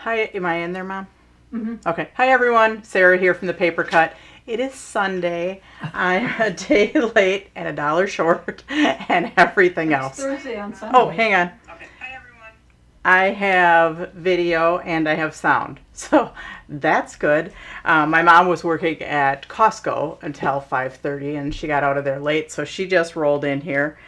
Hi, am I in there, Mom? Mm-hmm. Okay. Hi, everyone. Sarah here from the Paper Cut. It is Sunday. I'm a day late and $1 short and everything else. It's Thursday on Sunday. Oh, hang on. Okay. Hi, everyone. I have video and I have sound. So that's good. My mom was working at Costco until 5:30 and she got out of there late. So she just rolled in here.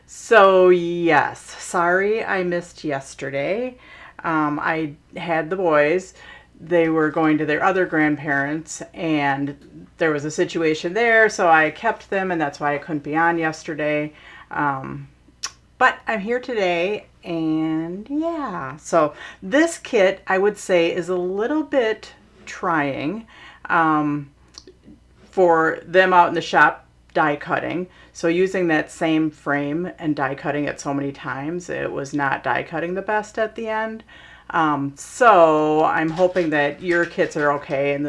So yes, sorry I missed yesterday. I had the boys. They were going to their other grandparents and there was a situation there, so I kept them and that's why I couldn't be on yesterday. But I'm here today and yeah. So this kit I would say is a little bit trying for them out in the shop die cutting. So using that same frame and die cutting it so many times, it was not die cutting the best at the end. So I'm hoping that your kits are okay. And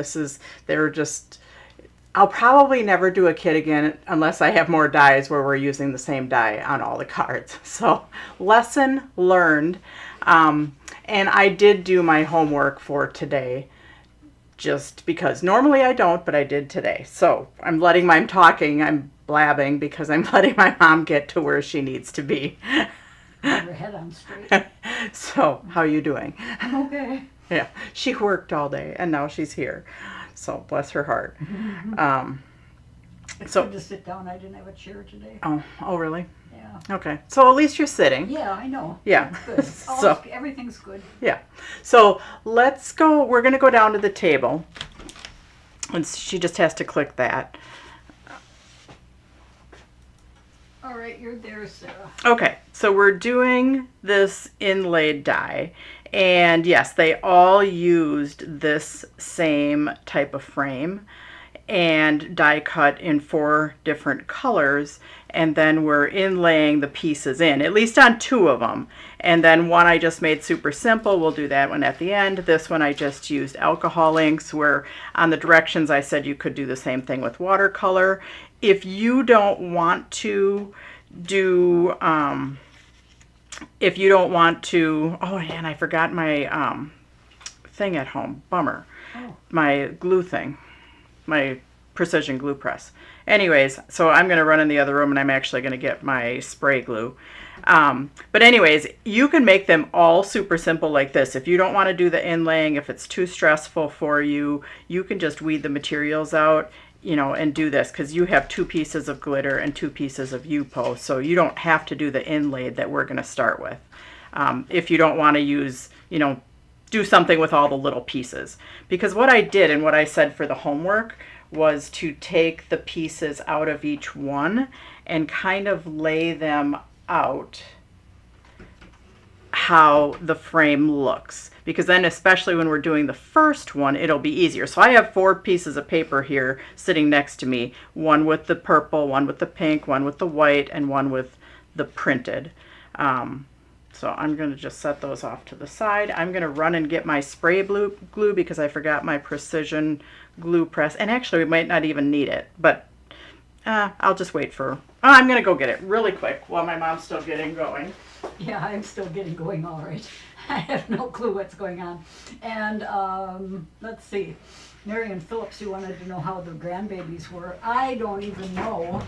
I'll probably never do a kit again unless I have more dies where we're using the same die on all the cards. So lesson learned. And I did do my homework for today, just because normally I don't, but I did today. So I'm blabbing because I'm letting my mom get to where she needs to be. Have your head on straight. So, how are you doing? I'm okay. Yeah, she worked all day and now she's here. So, bless her heart. It's good to sit down. I didn't have a chair today. Oh, really? Yeah. Okay. So, at least you're sitting. Yeah, I know. Yeah. It's good. Everything's good. Yeah. So, let's go. We're going to go down to the table. And she just has to click that. All right, you're there, Sarah. Okay, so we're doing this inlaid die, and yes, they all used this same type of frame and die cut in 4 different colors, and then we're inlaying the pieces in, at least on 2 of them. And then one I just made super simple. We'll do that one at the end. This one I just used alcohol inks, where on the directions I said you could do the same thing with watercolor. If you don't want to do, oh, and I forgot my thing at home. Bummer. Oh. My glue thing. My precision glue press. Anyways, so I'm going to run in the other room and I'm actually going to get my spray glue. But anyways, you can make them all super simple like this. If you don't want to do the inlaying, if it's too stressful for you, you can just weed the materials out, and do this, because you have 2 pieces of glitter and 2 pieces of UPO, so you don't have to do the inlaid that we're going to start with. If you don't want to use, do something with all the little pieces. Because what I did and what I said for the homework was to take the pieces out of each one and kind of lay them out how the frame looks, because then especially when we're doing the first one, it'll be easier. So I have 4 pieces of paper here sitting next to me, one with the purple, one with the pink, one with the white, and one with the printed. So I'm going to just set those off to the side. I'm going to run and get my spray glue because I forgot my precision glue press, and actually we might not even need it, but I'll just wait I'm going to go get it really quick while my mom's still getting going. Yeah, I'm still getting going all right. I have no clue what's going on. And let's see. Marion Phillips, you wanted to know how the grandbabies were. I don't even know.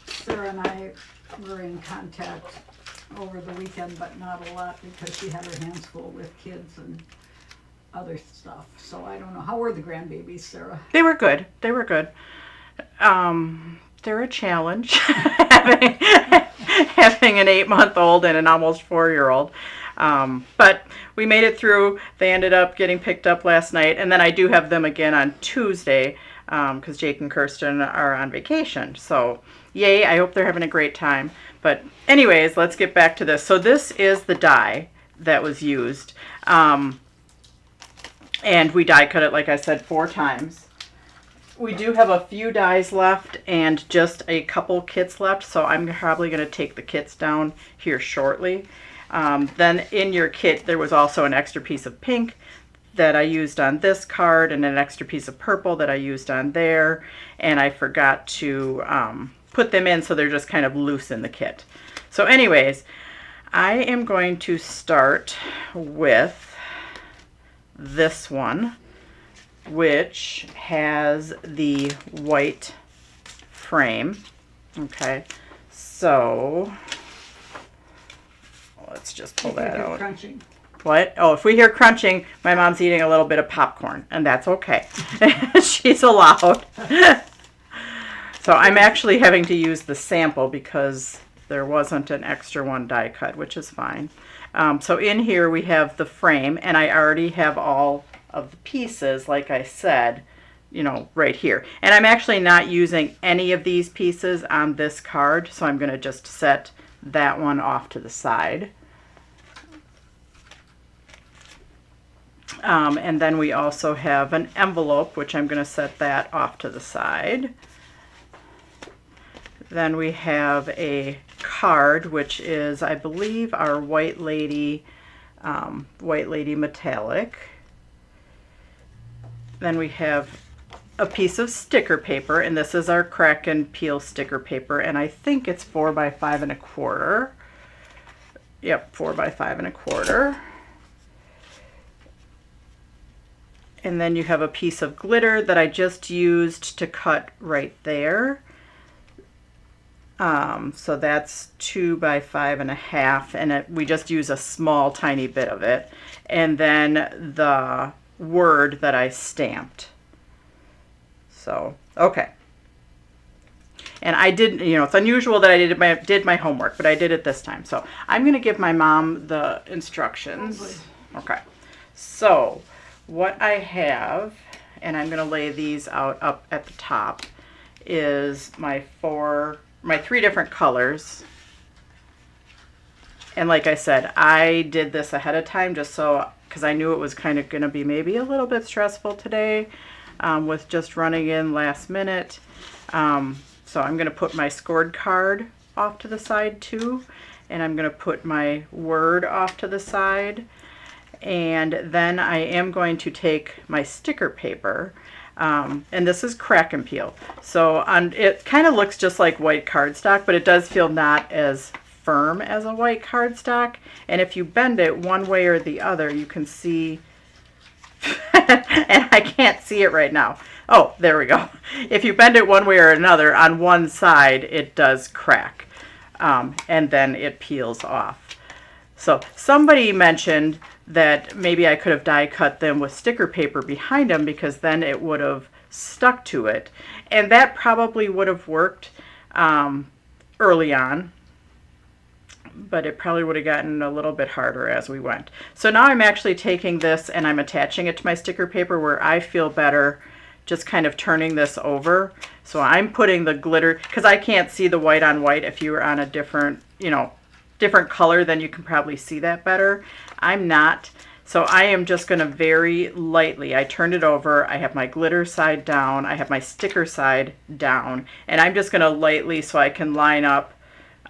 Sarah and I were in contact over the weekend, but not a lot because she had her hands full with kids and other stuff. So I don't know. How were the grandbabies, Sarah? They were good. They were good. They're a challenge having an 8-month-old and an almost 4-year-old. But we made it through. They ended up getting picked up last night, and then I do have them again on Tuesday because Jake and Kirsten are on vacation. So yay, I hope they're having a great time. But anyways, let's get back to this. So this is the die that was used. And we die cut it, like I said, 4 times. We do have a few dies left and just a couple kits left, so I'm probably going to take the kits down here shortly. Then in your kit, there was also an extra piece of pink that I used on this card and an extra piece of purple that I used on there, and I forgot to put them in so they're just kind of loose in the kit. So anyways, I am going to start with this one, which has the white frame. Okay, so let's just pull that out. Crunching. What? Oh, if we hear crunching, my mom's eating a little bit of popcorn, and that's okay. She's allowed. So I'm actually having to use the sample because there wasn't an extra one die cut, which is fine. So in here we have the frame, and I already have all of the pieces, like I said, right here. And I'm actually not using any of these pieces on this card, so I'm going to just set that one off to the side. And then we also have an envelope, which I'm going to set that off to the side. Then we have a card, which is, I believe, our White Lady metallic. Then we have a piece of sticker paper, and this is our crack and peel sticker paper, and I think it's 4 by 5 1/4. Yep, 4 by 5 1/4. And then you have a piece of glitter that I just used to cut right there. So that's 2 by 5 1/2, and we just use a small tiny bit of it. And then the word that I stamped. So, okay. And I did, it's unusual that I did my homework, but I did it this time. So I'm going to give my mom the instructions. Okay. So what I have, and I'm going to lay these out up at the top, is my 3 different colors. And like I said, I did this ahead of time just so, because I knew it was kind of going to be maybe a little bit stressful today with just running in last minute. So I'm going to put my scored card off to the side too, and I'm going to put my word off to the side. And then I am going to take my sticker paper, and this is crack and peel. So it kind of looks just like white cardstock, but it does feel not as firm as a white cardstock. And if you bend it one way or the other, you can see, and I can't see it right now. Oh, there we go. If you bend it one way or another, on one side, it does crack, and then it peels off. So somebody mentioned that maybe I could have die cut them with sticker paper behind them, because then it would have stuck to it. And that probably would have worked early on, but it probably would have gotten a little bit harder as we went. So now I'm actually taking this and I'm attaching it to my sticker paper, where I feel better just kind of turning this over. So I'm putting the glitter, because I can't see the white on white. If you were on a different color, then you can probably see that better. I'm not. So I am just going to very lightly, I turned it over, I have my glitter side down, I have my sticker side down, and I'm just going to lightly, so I can line up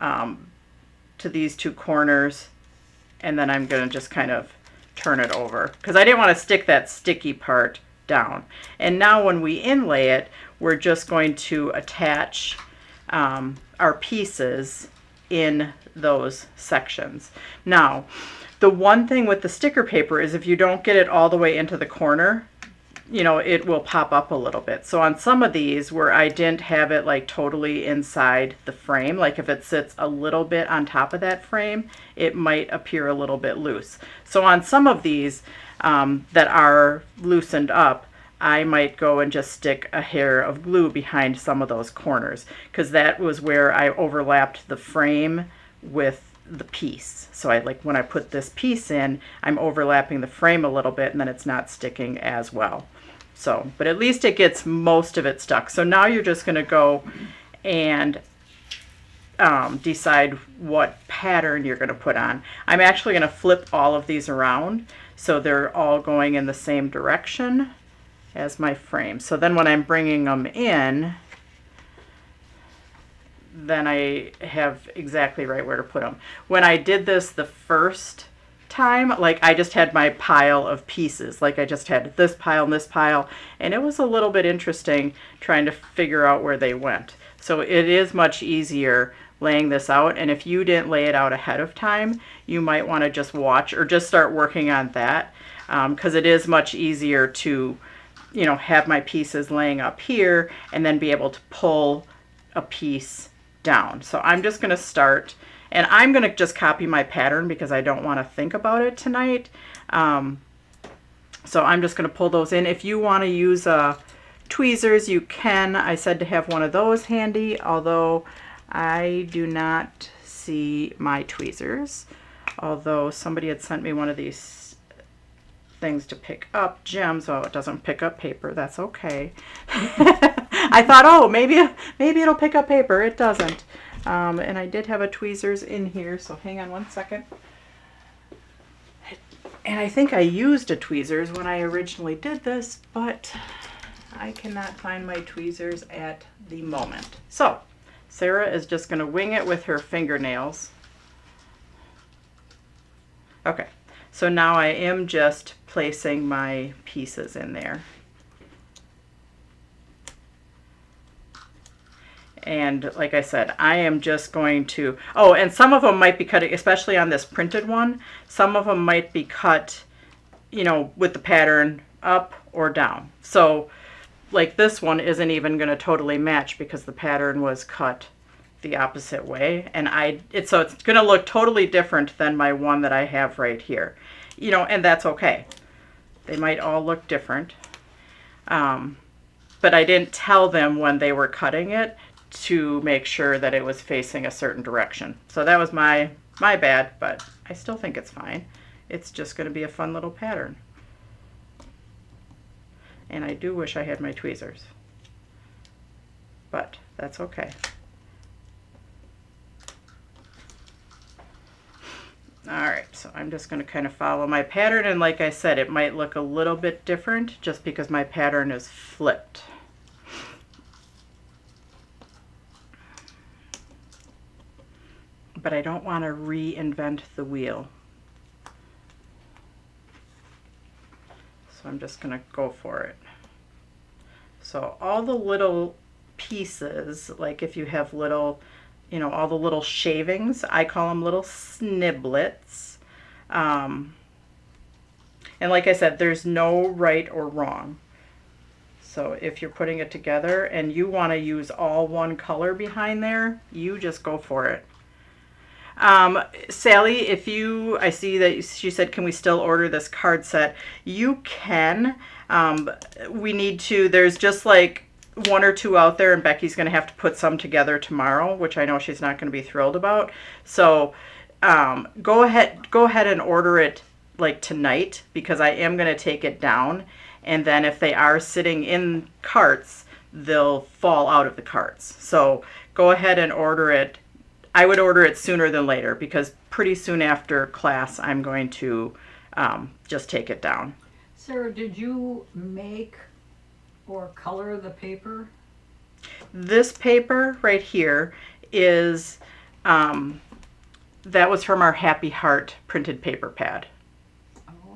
to these 2 corners, and then I'm going to just kind of turn it over, because I didn't want to stick that sticky part down. And now when we inlay it, we're just going to attach our pieces in those sections. Now, the one thing with the sticker paper is if you don't get it all the way into the corner, it will pop up a little bit. So on some of these where I didn't have it like totally inside the frame, like if it sits a little bit on top of that frame, it might appear a little bit loose. So on some of these that are loosened up, I might go and just stick a hair of glue behind some of those corners, because that was where I overlapped the frame with the piece. So when I put this piece in, I'm overlapping the frame a little bit, and then it's not sticking as well. So, but at least it gets most of it stuck. So now you're just going to go and decide what pattern you're going to put on. I'm actually going to flip all of these around so they're all going in the same direction as my frame. So then when I'm bringing them in, then I have exactly right where to put them. When I did this the first time, I just had my pile of pieces. I just had this pile and this pile, and it was a little bit interesting trying to figure out where they went. So it is much easier laying this out. And if you didn't lay it out ahead of time, you might want to just watch or just start working on that, because it is much easier to, have my pieces laying up here and then be able to pull a piece down. So I'm just going to start, and I'm going to just copy my pattern because I don't want to think about it tonight. So I'm just going to pull those in. If you want to use tweezers, you can. I said to have one of those handy, although I do not see my tweezers. Although somebody had sent me one of these things to pick up gems. Oh, it doesn't pick up paper. That's okay. I thought, oh, maybe it'll pick up paper. It doesn't. And I did have a tweezers in here, so hang on one second. And I think I used a tweezers when I originally did this, but I cannot find my tweezers at the moment. So Sarah is just going to wing it with her fingernails. Okay, so now I am just placing my pieces in there. And like I said, I am just going to, oh, and some of them might be cut, especially on this printed one, some of them might be cut, with the pattern up or down. So like this one isn't even going to totally match because the pattern was cut the opposite way. And so it's going to look totally different than my one that I have right here, and that's okay. They might all look different. But I didn't tell them when they were cutting it to make sure that it was facing a certain direction. So that was my bad, but I still think it's fine. It's just going to be a fun little pattern. And I do wish I had my tweezers, but that's okay. All right, so I'm just going to kind of follow my pattern, and like I said, it might look a little bit different just because my pattern is flipped. But I don't want to reinvent the wheel. So I'm just going to go for it. So all the little pieces, like if you have little, all the little shavings, I call them little sniblets. And like I said, there's no right or wrong. So if you're putting it together and you want to use all one color behind there, you just go for it. Sally, I see that she said, can we still order this card set? You can. We need to, there's just like one or two out there, and Becky's going to have to put some together tomorrow, which I know she's not going to be thrilled about. So go ahead and order it like tonight, because I am going to take it down. And then if they are sitting in carts, they'll fall out of the carts. So go ahead and order it. I would order it sooner than later, because pretty soon after class, I'm going to just take it down. Sarah, did you make or color the paper? This paper right here is, that was from our Happy Heart printed paper pad.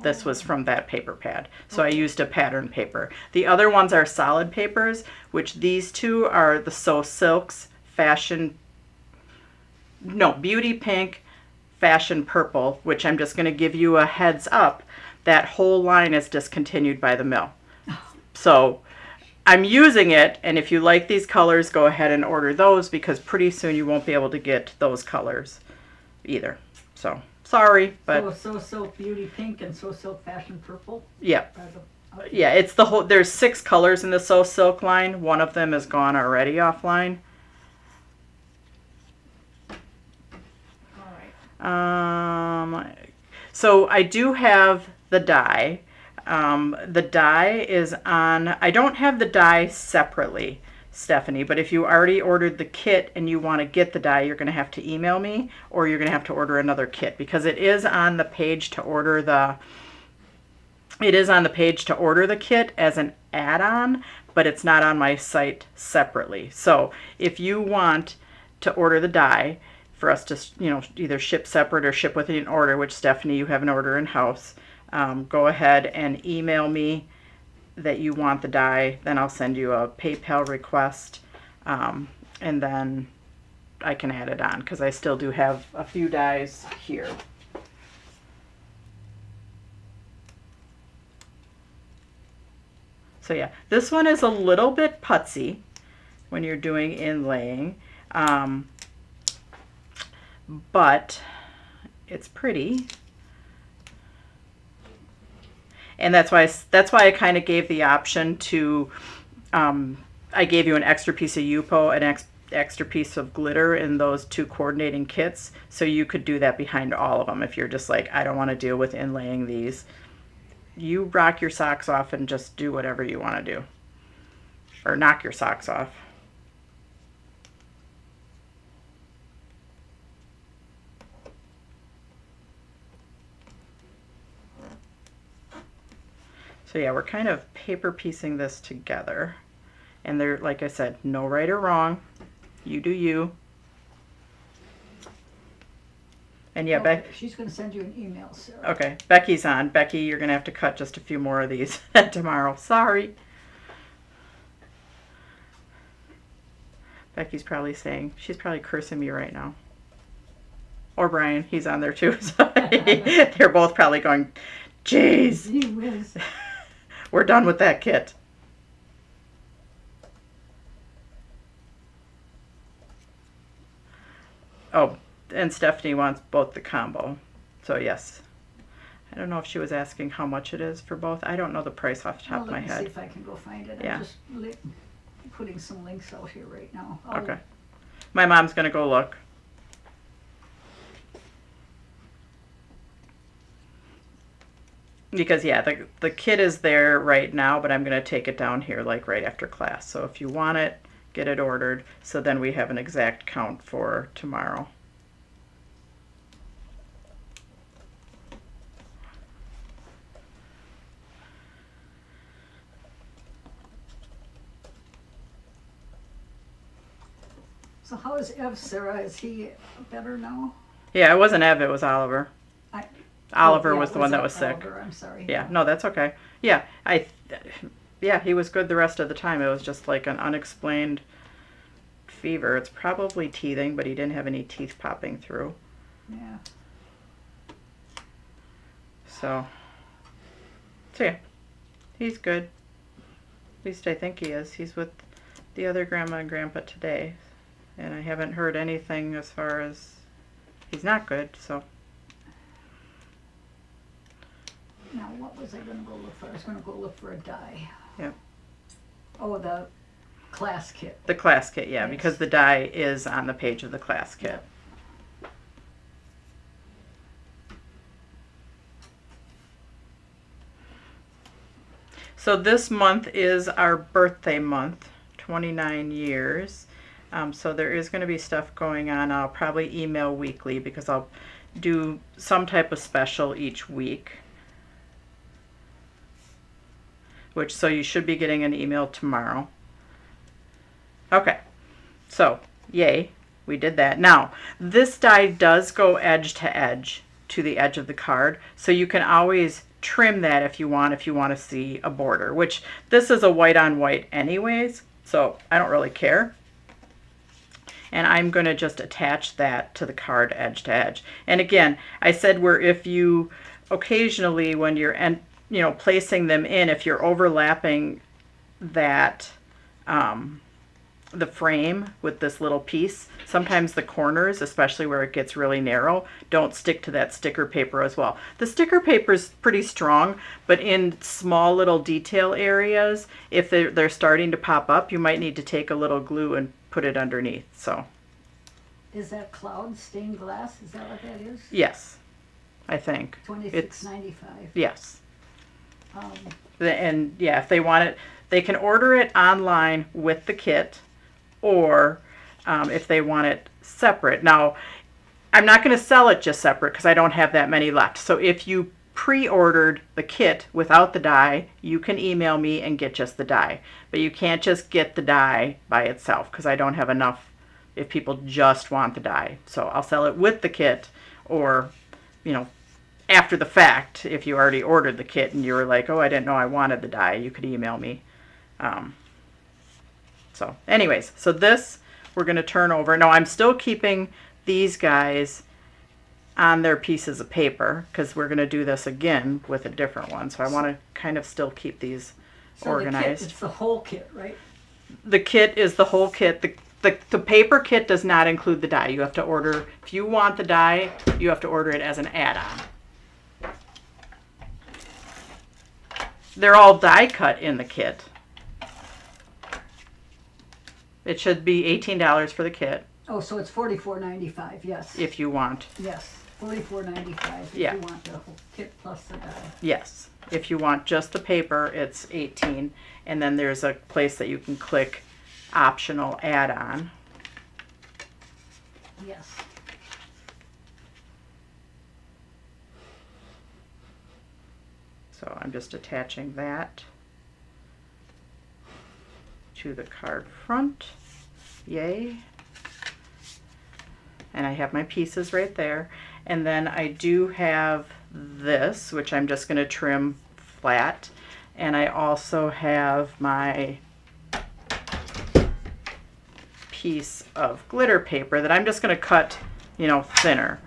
This was from that paper pad. So I used a pattern paper. The other ones are solid papers, which these two are the So Silks Beauty Pink, Fashion Purple, which I'm just going to give you a heads up. That whole line is discontinued by the mill. So I'm using it, and if you like these colors, go ahead and order those, because pretty soon you won't be able to get those colors either. So sorry, but So Silk Beauty Pink and So Silk Fashion Purple? Yeah. Okay. Yeah, it's the whole, there's 6 colors in the So Silk line. One of them is gone already offline. So I do have the die. The die is on, I don't have the die separately, Stephanie, but if you already ordered the kit and you want to get the die, you're going to have to email me, or you're going to have to order another kit, because it is on the page to order the kit as an add-on, but it's not on my site separately. So if you want to order the die, for us to, either ship separate or ship with an order, which Stephanie, you have an order in-house, go ahead and email me that you want the die. Then I'll send you a PayPal request, and then I can add it on because I still do have a few dies here. So yeah, this one is a little bit putsy when you're doing inlaying, but it's pretty. And that's why I kind of gave the option to, I gave you an extra piece of Yupo, an extra piece of glitter in those 2 coordinating kits, so you could do that behind all of them if you're just like, I don't want to deal with inlaying these. You rock your socks off and just do whatever you want to do, or knock your socks off. So yeah, we're kind of paper piecing this together. And there, like I said, no right or wrong. You do you. And yeah, Okay, she's going to send you an email, Sarah. Okay, Becky's on. Becky, you're going to have to cut just a few more of these tomorrow. Sorry. Becky's probably saying, she's probably cursing me right now. Or Brian, he's on there too. So they're both probably going, geez. Gee whiz. We're done with that kit. Oh, and Stephanie wants both the combo. So yes. I don't know if she was asking how much it is for both. I don't know the price off the top of my head. Let me see if I can go find it. Yeah. I'm just putting some links out here right now. Okay. My mom's going to go look. Because yeah, the kit is there right now, but I'm going to take it down here like right after class. So if you want it, get it ordered, so then we have an exact count for tomorrow. So how is Ev, Sarah? Is he better now? Yeah, it wasn't Ev, it was Oliver. Oliver was the one that was sick. Oliver, I'm sorry. Yeah, no, that's okay. Yeah, yeah, he was good the rest of the time. It was just like an unexplained fever. It's probably teething, but he didn't have any teeth popping through. Yeah. So yeah, he's good. At least I think he is. He's with the other grandma and grandpa today. And I haven't heard anything as far as he's not good, so. Now, what was I going to go look for? I was going to go look for a die. Yep. Oh, the class kit. The class kit, yeah, Yes. because the die is on the page of the class kit. So this month is our birthday month, 29 years. So there is going to be stuff going on. I'll probably email weekly because I'll do some type of special each week. So you should be getting an email tomorrow. Okay, so yay, we did that. Now, this die does go edge to edge to the edge of the card, so you can always trim that if you want to see a border, which this is a white on white anyways, so I don't really care. And I'm going to just attach that to the card edge to edge. And again, I said where if you occasionally when you're placing them in, if you're overlapping that the frame with this little piece, sometimes the corners, especially where it gets really narrow, don't stick to that sticker paper as well. The sticker paper is pretty strong, but in small little detail areas, if they're starting to pop up, you might need to take a little glue and put it underneath. So Is that cloud stained glass? Is that what that is? yes, I think $26.95. Yes. And yeah, if they want it, they can order it online with the kit, or if they want it separate. Now, I'm not going to sell it just separate because I don't have that many left. So if you pre-ordered the kit without the die, you can email me and get just the die. But you can't just get the die by itself because I don't have enough if people just want the die. So I'll sell it with the kit, or, after the fact, if you already ordered the kit and you were like, oh, I didn't know I wanted the die, you could email me. So anyways, so this we're going to turn over. Now I'm still keeping these guys on their pieces of paper because we're going to do this again with a different one. So I want to kind of still keep these organized. It's the whole kit, right? The kit is the whole kit. The paper kit does not include the die. You have to order, if you want the die, you have to order it as an add-on. They're all die cut in the kit. It should be $18 for the kit. Oh, so it's $44.95, yes. If you want. Yes, $44.95 if Yeah. you want the whole kit plus the die. Yes. If you want just the paper, it's $18. And then there's a place that you can click optional add-on. Yes. So I'm just attaching that to the card front. Yay. And I have my pieces right there. And then I do have this, which I'm just going to trim flat. And I also have my piece of glitter paper that I'm just going to cut, thinner.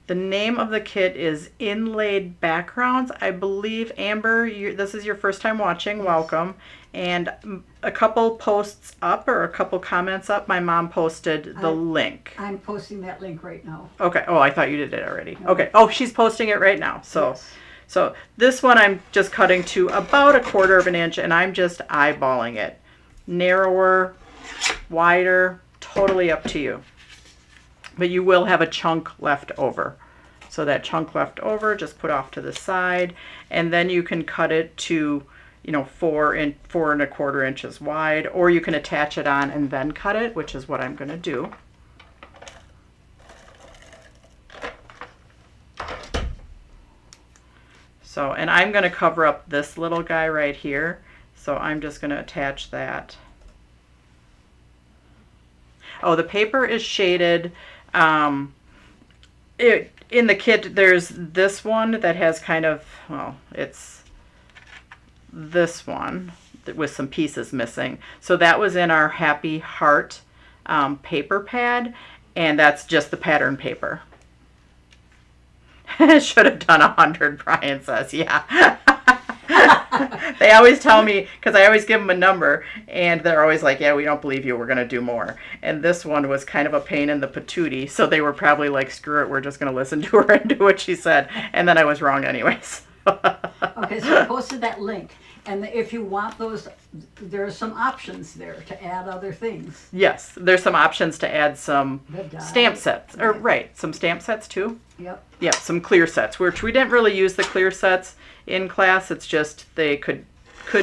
The name of the kit is Inlaid Backgrounds. I believe, Amber, this is your first time watching. Welcome. And a couple posts up or a couple comments up, my mom posted the link. I'm posting that link right now. Okay. Oh, I thought you did it already. No. Okay. Oh, she's posting it right now. So, Yes. so this one I'm just cutting to about 1/4 of an inch, and I'm just eyeballing it. Narrower, wider, totally up to you. But you will have a chunk left over. So that chunk left over, just put off to the side, and then you can cut it to, 4 and 4¼ inches wide, or you can attach it on and then cut it, which is what I'm going to do. So, and I'm going to cover up this little guy right here. So I'm just going to attach that. Oh, the paper is shaded. In the kit, there's this one that has kind of, well, it's this one with some pieces missing. So that was in our Happy Heart paper pad, and that's just the pattern paper. Should have done 100, Brian says. Yeah. They always tell me, because I always give them a number, and they're always like, yeah, we don't believe you, we're going to do more. And this one was kind of a pain in the patootie, so they were probably like, screw it, we're just going to listen to her and do what she said. And then I was wrong anyways. Okay, so I posted that link. And if you want those, there are some options there to add other things. Yes, there's some options to add some The die. stamp sets. Or, right, some stamp sets too. Yep. Yeah, some clear sets, which we didn't really use the clear sets in class. It's just they could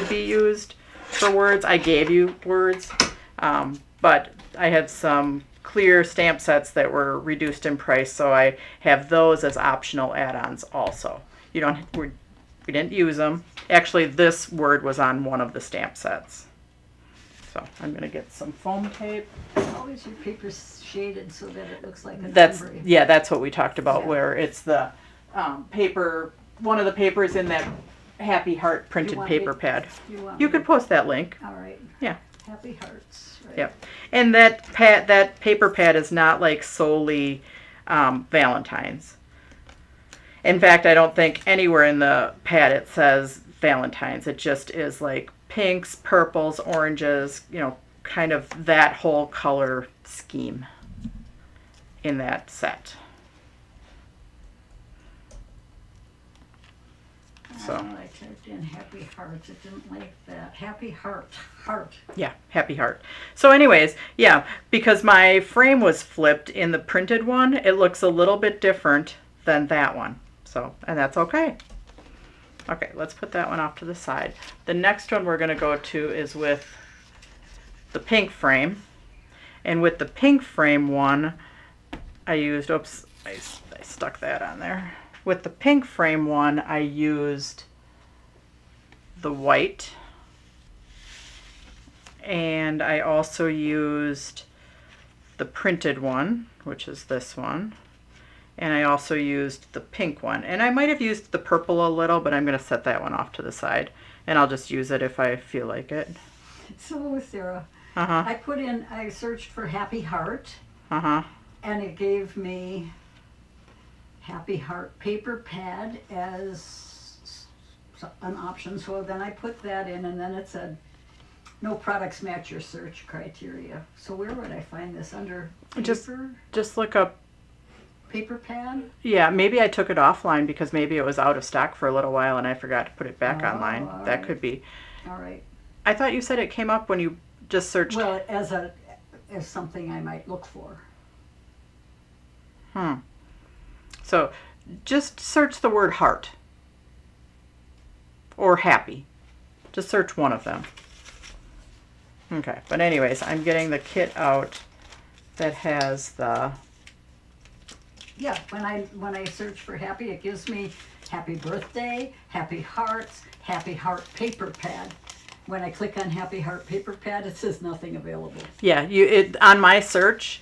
be used for words. I gave you words, but I had some clear stamp sets that were reduced in price, so I have those as optional add-ons also. We didn't use them. Actually, this word was on one of the stamp sets. So I'm going to get some foam tape. Always your paper's shaded so that it looks like a memory. Yeah, that's what we talked about, Yeah. where it's the paper, one of the papers in that Happy Heart printed want paper me- pad. want You me could to- post that link. All right. Yeah. Happy Hearts. Right. Yep. And that paper pad is not like solely Valentine's. In fact, I don't think anywhere in the pad it says Valentine's. It just is like pinks, purples, oranges, kind of that whole color scheme in that set. So. I typed in Happy Hearts. It didn't like that. Happy Heart. Yeah, Happy Heart. So anyways, yeah, because my frame was flipped in the printed one, it looks a little bit different than that one. So, and that's okay. Okay, let's put that one off to the side. The next one we're going to go to is with the pink frame. And with the pink frame one, I used, oops, I stuck that on there. With the pink frame one, I used the white. And I also used the printed one, which is this one. And I also used the pink one. And I might have used the purple a little, but I'm going to set that one off to the side. And I'll just use it if I feel like it. So Sarah, Uh-huh. I searched for Happy Heart, Uh-huh. and it gave me Happy Heart paper pad as an option. So then I put that in, and then it said no products match your search criteria. So where would I find this? Under Just- paper, Just look up. paper pad? Yeah, maybe I took it offline because maybe it was out of stock for a little while and I forgot to put it back Oh, online. all That right. could be. All right. I thought you said it came up when you just searched. Well, as something I might look for. So just search the word heart or happy. Just search one of them. Okay, but anyways, I'm getting the kit out that has the. Yeah, when I search for happy, it gives me Happy Birthday, Happy Hearts, Happy Heart paper pad. When I click on Happy Heart paper pad, it says nothing available. Yeah, on my search,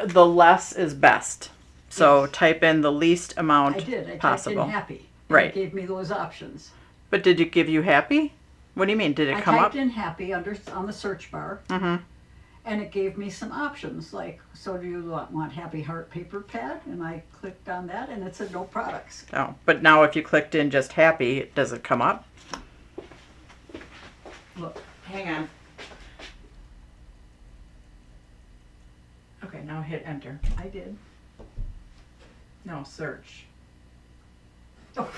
the less is best. So Yes. type in the least amount I did. I possible. typed in happy. And Right. It gave me those options. But did it give you happy? What do you mean? Did it I come typed up? in happy on the search bar, Mm-hmm. and it gave me some options like, so do you want Happy Heart paper pad? And I clicked on that, and it said no products. Oh, but now if you clicked in just happy, does it come up? Look, Hang on. Okay, now hit enter. I did. No, search. Oh,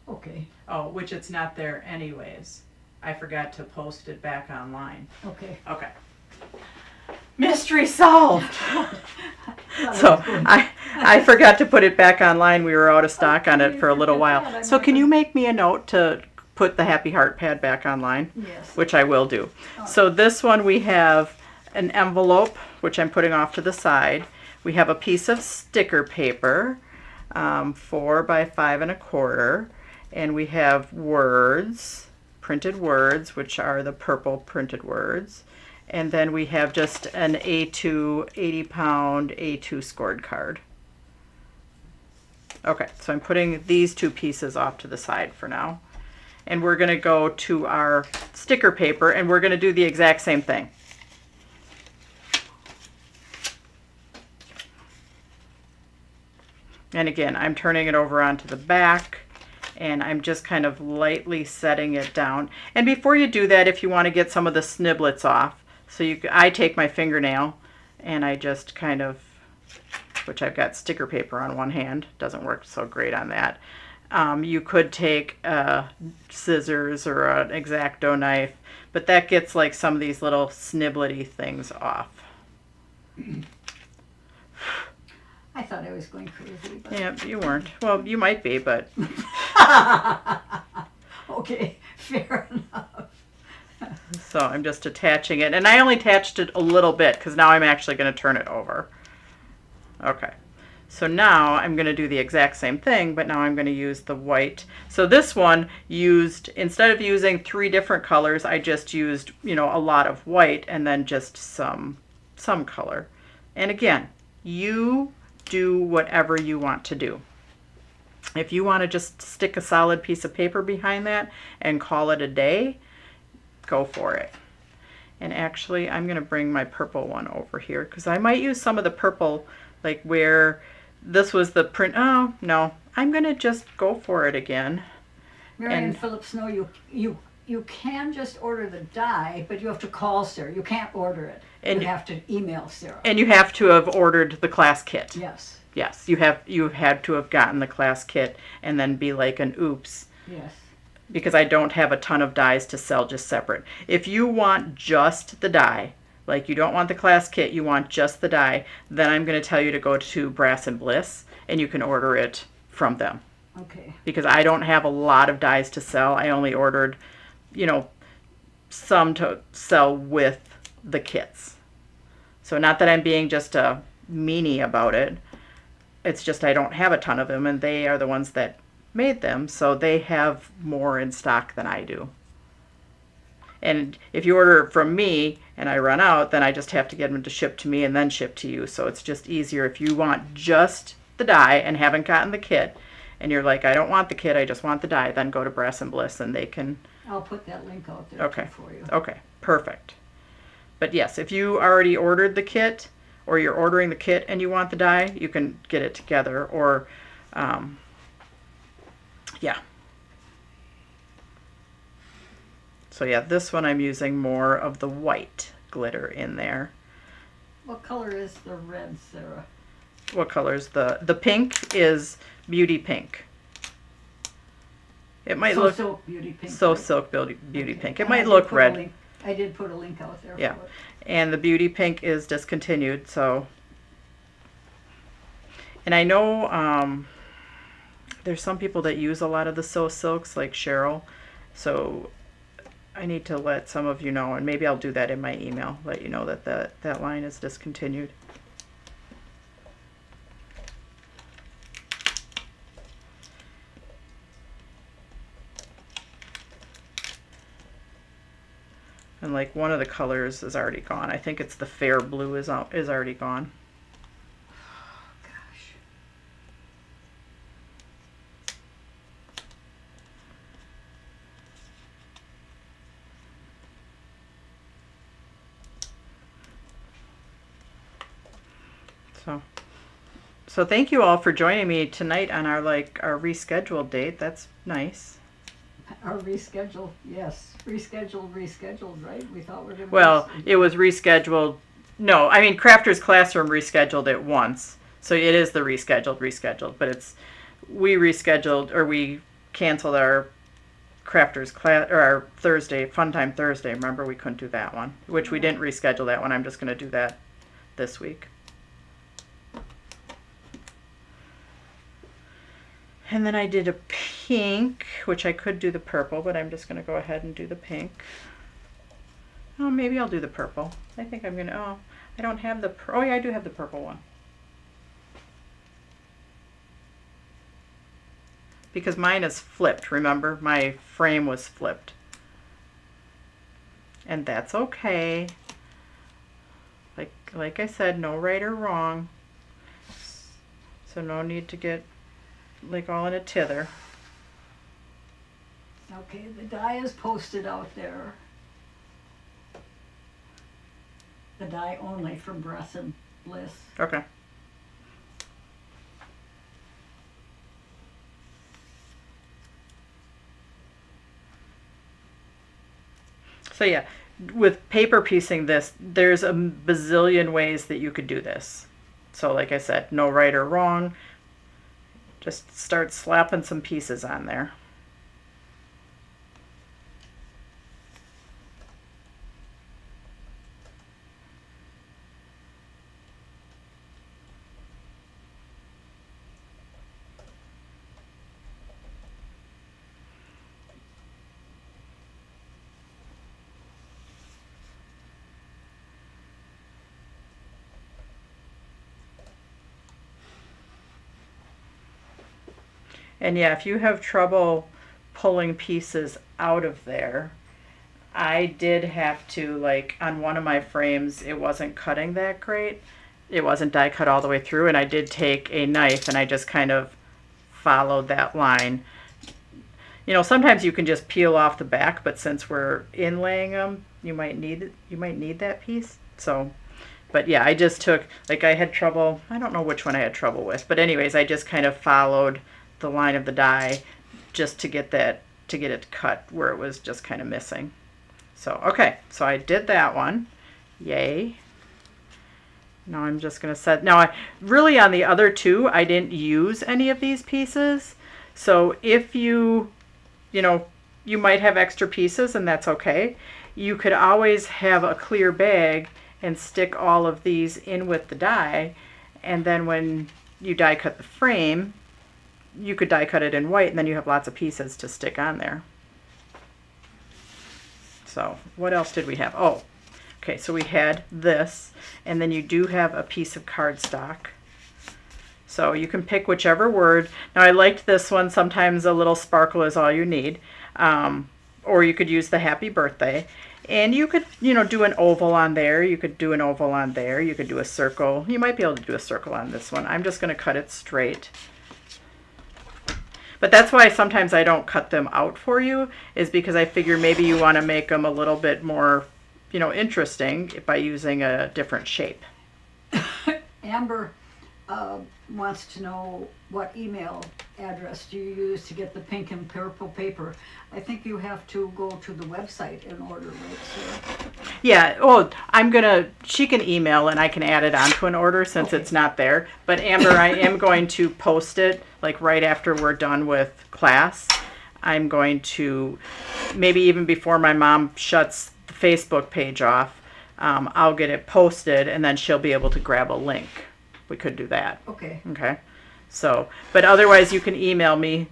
okay, Oh, which it's not there anyways. I forgot to post it back online. okay. Okay. Mystery solved. So I forgot to put it back online. We were out of stock on it for a little while. So can you make me a note to put the Happy Heart pad back online? Yes. Which I will do. So this one we have an envelope, which I'm putting off to the side. We have a piece of sticker paper, 4 by 5 1/4, and we have words, printed words, which are the purple printed words. And then we have just an A2 80-pound A2 scored card. Okay, so I'm putting these two pieces off to the side for now. And we're going to go to our sticker paper and we're going to do the exact same thing. And again, I'm turning it over onto the back and I'm just kind of lightly setting it down. And before you do that, if you want to get some of the sniblets off, so I take my fingernail and I just kind of, which I've got sticker paper on one hand, doesn't work so great on that. You could take scissors or an X-Acto knife, but that gets like some of these little snibblety things off. I thought I was going crazy, but Yeah, you weren't. Well, you might be, but okay, fair enough. so I'm just attaching it. And I only attached it a little bit because now I'm actually going to turn it over. Okay. So now I'm going to do the exact same thing, but now I'm going to use the white. So this one used, instead of using 3 different colors, I just used, a lot of white and then just some color. And again, you do whatever you want to do. If you want to just stick a solid piece of paper behind that and call it a day, go for it. And actually, I'm going to bring my purple one over here because I might use some of the purple, like where this was the print. Oh, no, I'm going to just go for it again. Marion And- Phillips, no, you can just order the die, but you have to call Sarah. You can't order it. And- you have to email Sarah. And you have to have ordered the class kit. Yes, Yes, you have had to have gotten the class kit and then be like an oops, yes. because I don't have a ton of dies to sell just separate. If you want just the die, like you don't want the class kit, you want just the die, then I'm going to tell you to go to Brass and Bliss and you can order it from them. Okay, Because I don't have a lot of dies to sell. I only ordered, some to sell with the kits. So not that I'm being just a meanie about it. It's just I don't have a ton of them and they are the ones that made them, so they have more in stock than I do. And if you order from me and I run out, then I just have to get them to ship to me and then ship to you. So it's just easier if you want just the die and haven't gotten the kit and you're like, I don't want the kit, I just want the die, then go to Brass and Bliss and they can I'll put that link out there Okay. too for you. Okay, perfect. But yes, if you already ordered the kit, or you're ordering the kit and you want the die, you can get it together, or, yeah. So yeah, this one I'm using more of the white glitter in there. What color is the red, Sarah? What color's the pink is beauty pink. It might look Silk Beauty Pink. so right? silk beauty Okay. pink. It And I might did look put a red. link- I did put a link out there Yeah. for it. And the beauty pink is discontinued, so. And I know there's some people that use a lot of the So Silks, like Cheryl. So I need to let some of you know, and maybe I'll do that in my email, let you know that that line is discontinued. And like one of the colors is already gone. I think it's the fair blue is already gone. Gosh. So thank you all for joining me tonight on our rescheduled date. That's nice. Our rescheduled, yes, rescheduled, right? We thought we were gonna. Well, it was rescheduled. No, I mean Crafters Classroom rescheduled it once. So it is the rescheduled, but we rescheduled, or we canceled our Crafters class, or our Thursday, Fun Time Thursday. Remember, we couldn't do that one, which we didn't reschedule that one. I'm just going to do that this week. And then I did a pink, which I could do the purple, but I'm just going to go ahead and do the pink. Oh, maybe I'll do the purple. I think I'm going to, oh, I don't have the, oh yeah, I do have the purple one. Because mine is flipped, remember? My frame was flipped. And that's okay. Like I said, no right or wrong. So no need to get like all in a tither. Okay, the die is posted out there. The die only from Breath and Bliss. Okay. So yeah, with paper piecing this, there's a bazillion ways that you could do this. So like I said, no right or wrong. Just start slapping some pieces on there. And yeah, if you have trouble pulling pieces out of there, I did have to, like, on one of my frames, it wasn't cutting that great. It wasn't die cut all the way through, and I did take a knife and I just kind of followed that line. You know, sometimes you can just peel off the back, but since we're inlaying them, you might need that piece. So, but yeah, I just took, like, I had trouble, I don't know which one I had trouble with, but anyways, I just kind of followed the line of the die just to get it cut where it was just kind of missing. So, okay, so I did that one. Yay. Now I'm just going to set, now really on the other two, I didn't use any of these pieces. So if you know, you might have extra pieces and that's okay. You could always have a clear bag and stick all of these in with the die. And then when you die cut the frame, you could die cut it in white and then you have lots of pieces to stick on there. So what else did we have? Oh, okay, so we had this, and then you do have a piece of cardstock. So you can pick whichever word. Now I liked this one, sometimes a little sparkle is all you need. Or you could use the happy birthday. And you could, you know, do an oval on there. You could do an oval on there. You could do a circle. You might be able to do a circle on this one. I'm just going to cut it straight. But that's why sometimes I don't cut them out for you, is because I figure maybe you want to make them a little bit more, interesting by using a different shape. Amber wants to know what email address do you use to get the pink and purple paper. I think you have to go to the website in order, right, Sarah? Yeah, she can email and I can add it onto an order since it's not there. But Amber, I am going to post it like right after we're done with class. I'm going to, maybe even before my mom shuts the Facebook page off, I'll get it posted and then she'll be able to grab a link. We could do that. Okay. Okay. So, but otherwise you can email me,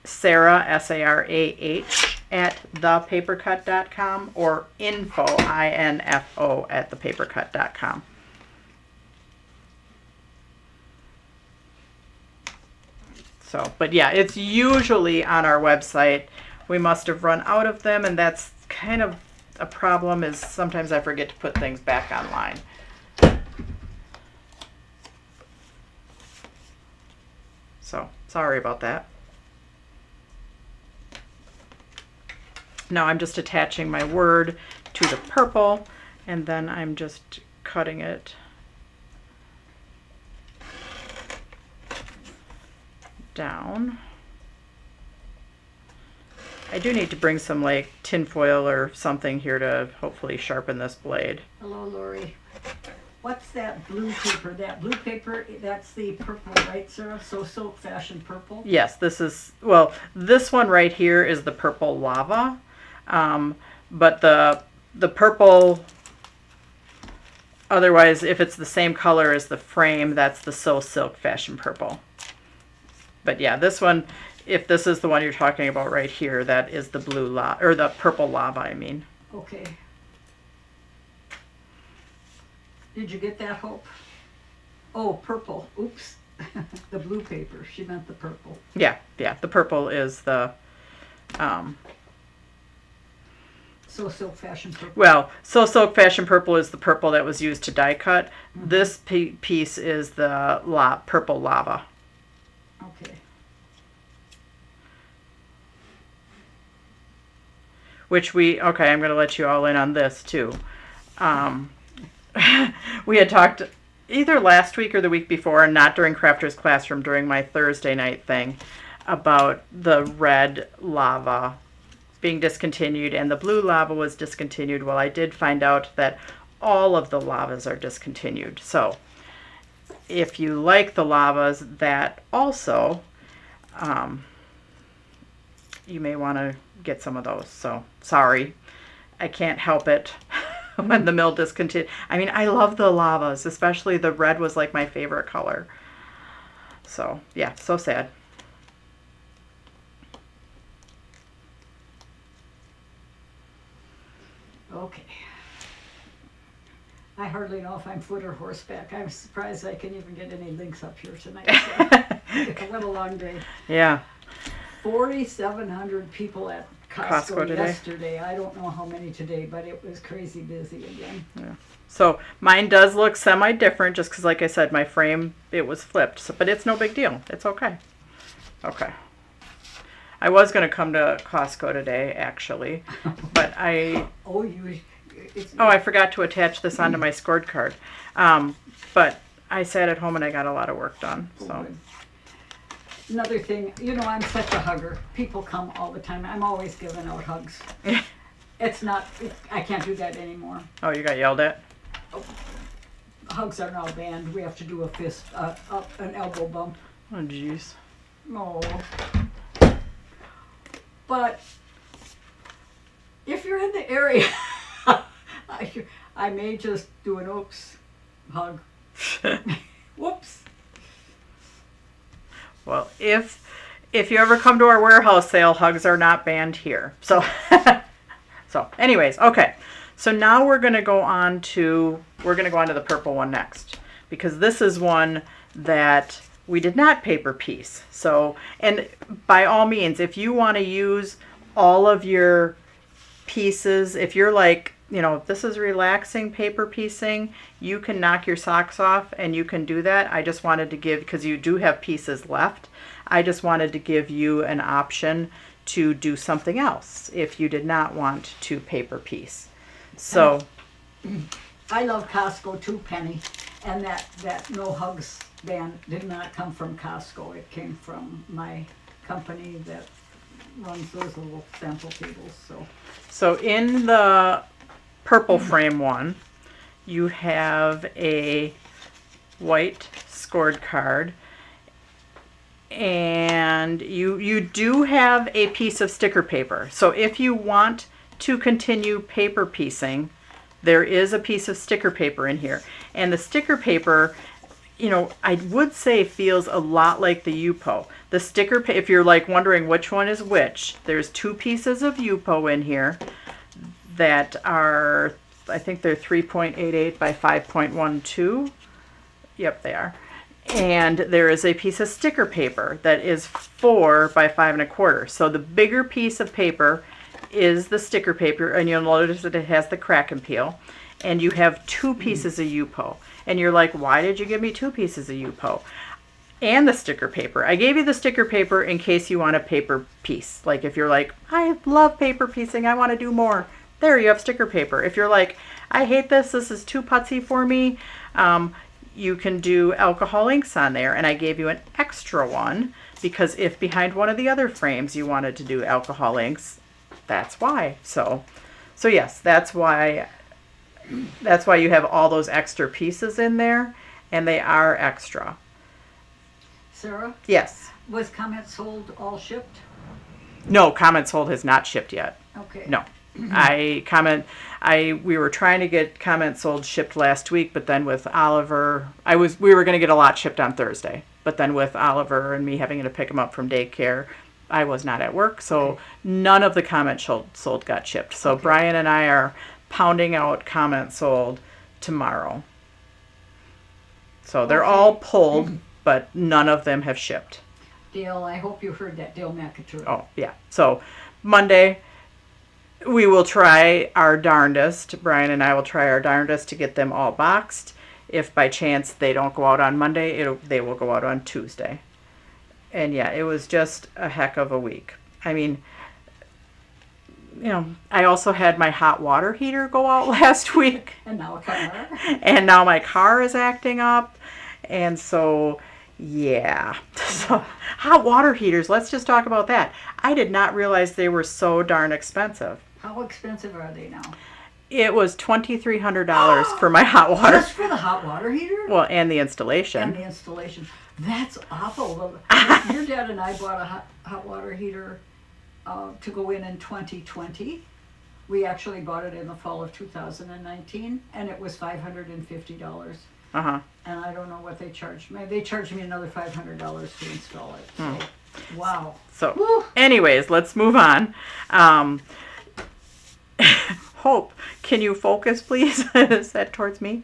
Sarah, SARAH, at thepapercut.com or info, INFO, at thepapercut.com. So, but yeah, it's usually on our website. We must have run out of them, and that's kind of a problem, is sometimes I forget to put things back online. So, sorry about that. Now I'm just attaching my word to the purple, and then I'm just cutting it down. I do need to bring some like tin foil or something here to hopefully sharpen this blade. Hello, Lori. What's that blue paper? That blue paper, that's the purple, right, Sarah? So Silk Fashion Purple? Yes, this one right here is the purple lava. But the purple, otherwise, if it's the same color as the frame, that's the So Silk Fashion Purple. But yeah, this one, if this is the one you're talking about right here, that is the blue lava, or the purple lava, I mean. Okay. Did you get that, Hope? Oh, purple. Oops. The blue paper. She meant the purple. Yeah, the purple is the, So Silk Fashion Purple. well, So Silk Fashion Purple is the purple that was used to die cut. Mm-hmm. This piece is the purple lava. Okay. Which I'm going to let you all in on this too. We had talked either last week or the week before, and not during Crafter's Classroom, during my Thursday night thing, about the red lava being discontinued and the blue lava was discontinued. Well, I did find out that all of the lavas are discontinued. So if you like the lavas, that also, you may want to get some of those. So sorry, I can't help it. When the mill discontinued. I mean, I love the lavas, especially the red was like my favorite color. So yeah, so sad. Okay. I hardly know if I'm foot or horseback. I'm surprised I can even get any links up here tonight. So. What a long day. Yeah. 4,700 people at Costco today. Yesterday. I don't know how many today, but it was crazy busy again. Yeah. So mine does look semi-different just because, like I said, my frame, it was flipped. So, but it's no big deal. It's okay. Okay. I was going to come to Costco today, actually, but I... I forgot to attach this onto my scored card. But I sat at home and I got a lot of work done. So. Another thing, I'm such a hugger. People come all the time. I'm always giving out hugs. I can't do that anymore. Oh, you got yelled at? Oh, hugs are now banned. We have to do a fist, an elbow bump. Oh, jeez. No. But if you're in the area, I may just do an oops hug. Whoops. Well, if you ever come to our warehouse sale, hugs are not banned here. So, anyways, okay. So now we're going to go on to the purple one next, because this is one that we did not paper piece. So, and by all means, if you want to use all of your pieces, if you're like, this is relaxing paper piecing, you can knock your socks off and you can do that. I just wanted to give, because you do have pieces left, I just wanted to give you an option to do something else if you did not want to paper piece. So I love Costco too, Penny, and that No Hugs band did not come from Costco. It came from my company that runs those little sample tables. So in the purple frame one, you have a white scored card, and you do have a piece of sticker paper. So if you want to continue paper piecing, there is a piece of sticker paper in here. And the sticker paper, you know, I would say feels a lot like the Yupo. The sticker, if you're like wondering which one is which, there's two pieces of Yupo in here that are, I think they're 3.88 by 5.12. Yep, they are. And there is a piece of sticker paper that is 4 by 5 1/4. So the bigger piece of paper is the sticker paper, and you'll notice that it has the crack and peel. And you have two pieces of Yupo. And you're like, why did you give me two pieces of Yupo? And the sticker paper. I gave you the sticker paper in case you want a paper piece. Like if you're like, I love paper piecing, I want to do more. There, you have sticker paper. If you're like, I hate this is too putsy for me, you can do alcohol inks on there. And I gave you an extra one because if behind one of the other frames you wanted to do alcohol inks, that's why. So yes, that's why you have all those extra pieces in there, and they are extra. Sarah, Yes. was Comment Sold all shipped? No, Comment Sold has not shipped yet. Okay. No. We were trying to get Comment Sold shipped last week, but then with Oliver, we were going to get a lot shipped on Thursday, but then with Oliver and me having to pick him up from daycare, I was not at work, so Okay. none of the Comment Sold got shipped. So Okay. Brian and I are pounding out Comment Sold tomorrow. So they're Okay. all pulled, but none of them have shipped. Dale, I hope you heard that, Dale McAtura. Oh, yeah. So Monday, we will try our darndest. Brian and I will try our darndest to get them all boxed. If by chance they don't go out on Monday, they will go out on Tuesday. And yeah, it was just a heck of a week. I mean, you know, I also had my hot water heater go out last week. And now a car. And now my car is acting up. And so, yeah. So, hot water heaters, let's just talk about that. I did not realize they were so darn expensive. How expensive are they now? It was $2,300 for my hot water. Just for the hot water heater? Well, and the installation. And the installation. That's awful. Well, your dad and I bought a hot water heater to go in 2020. We actually bought it in the fall of 2019, and it was $550. Uh-huh. And I don't know what they charged me. They charged me another $500 to install it. So, wow. So, Woo. anyways, let's move on. Hope, can you focus, please? Is that towards me?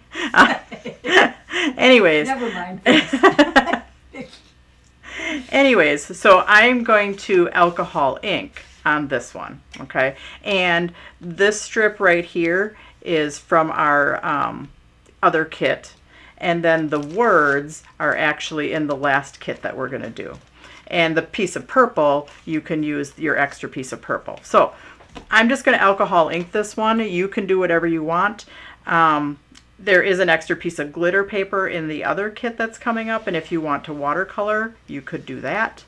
Anyways. Never mind. Anyways, so I'm going to alcohol ink on this one, okay? And this strip right here is from our other kit. And then the words are actually in the last kit that we're going to do. And the piece of purple, you can use your extra piece of purple. So I'm just going to alcohol ink this one. You can do whatever you want. There is an extra piece of glitter paper in the other kit that's coming up, and if you want to watercolor, you could do that.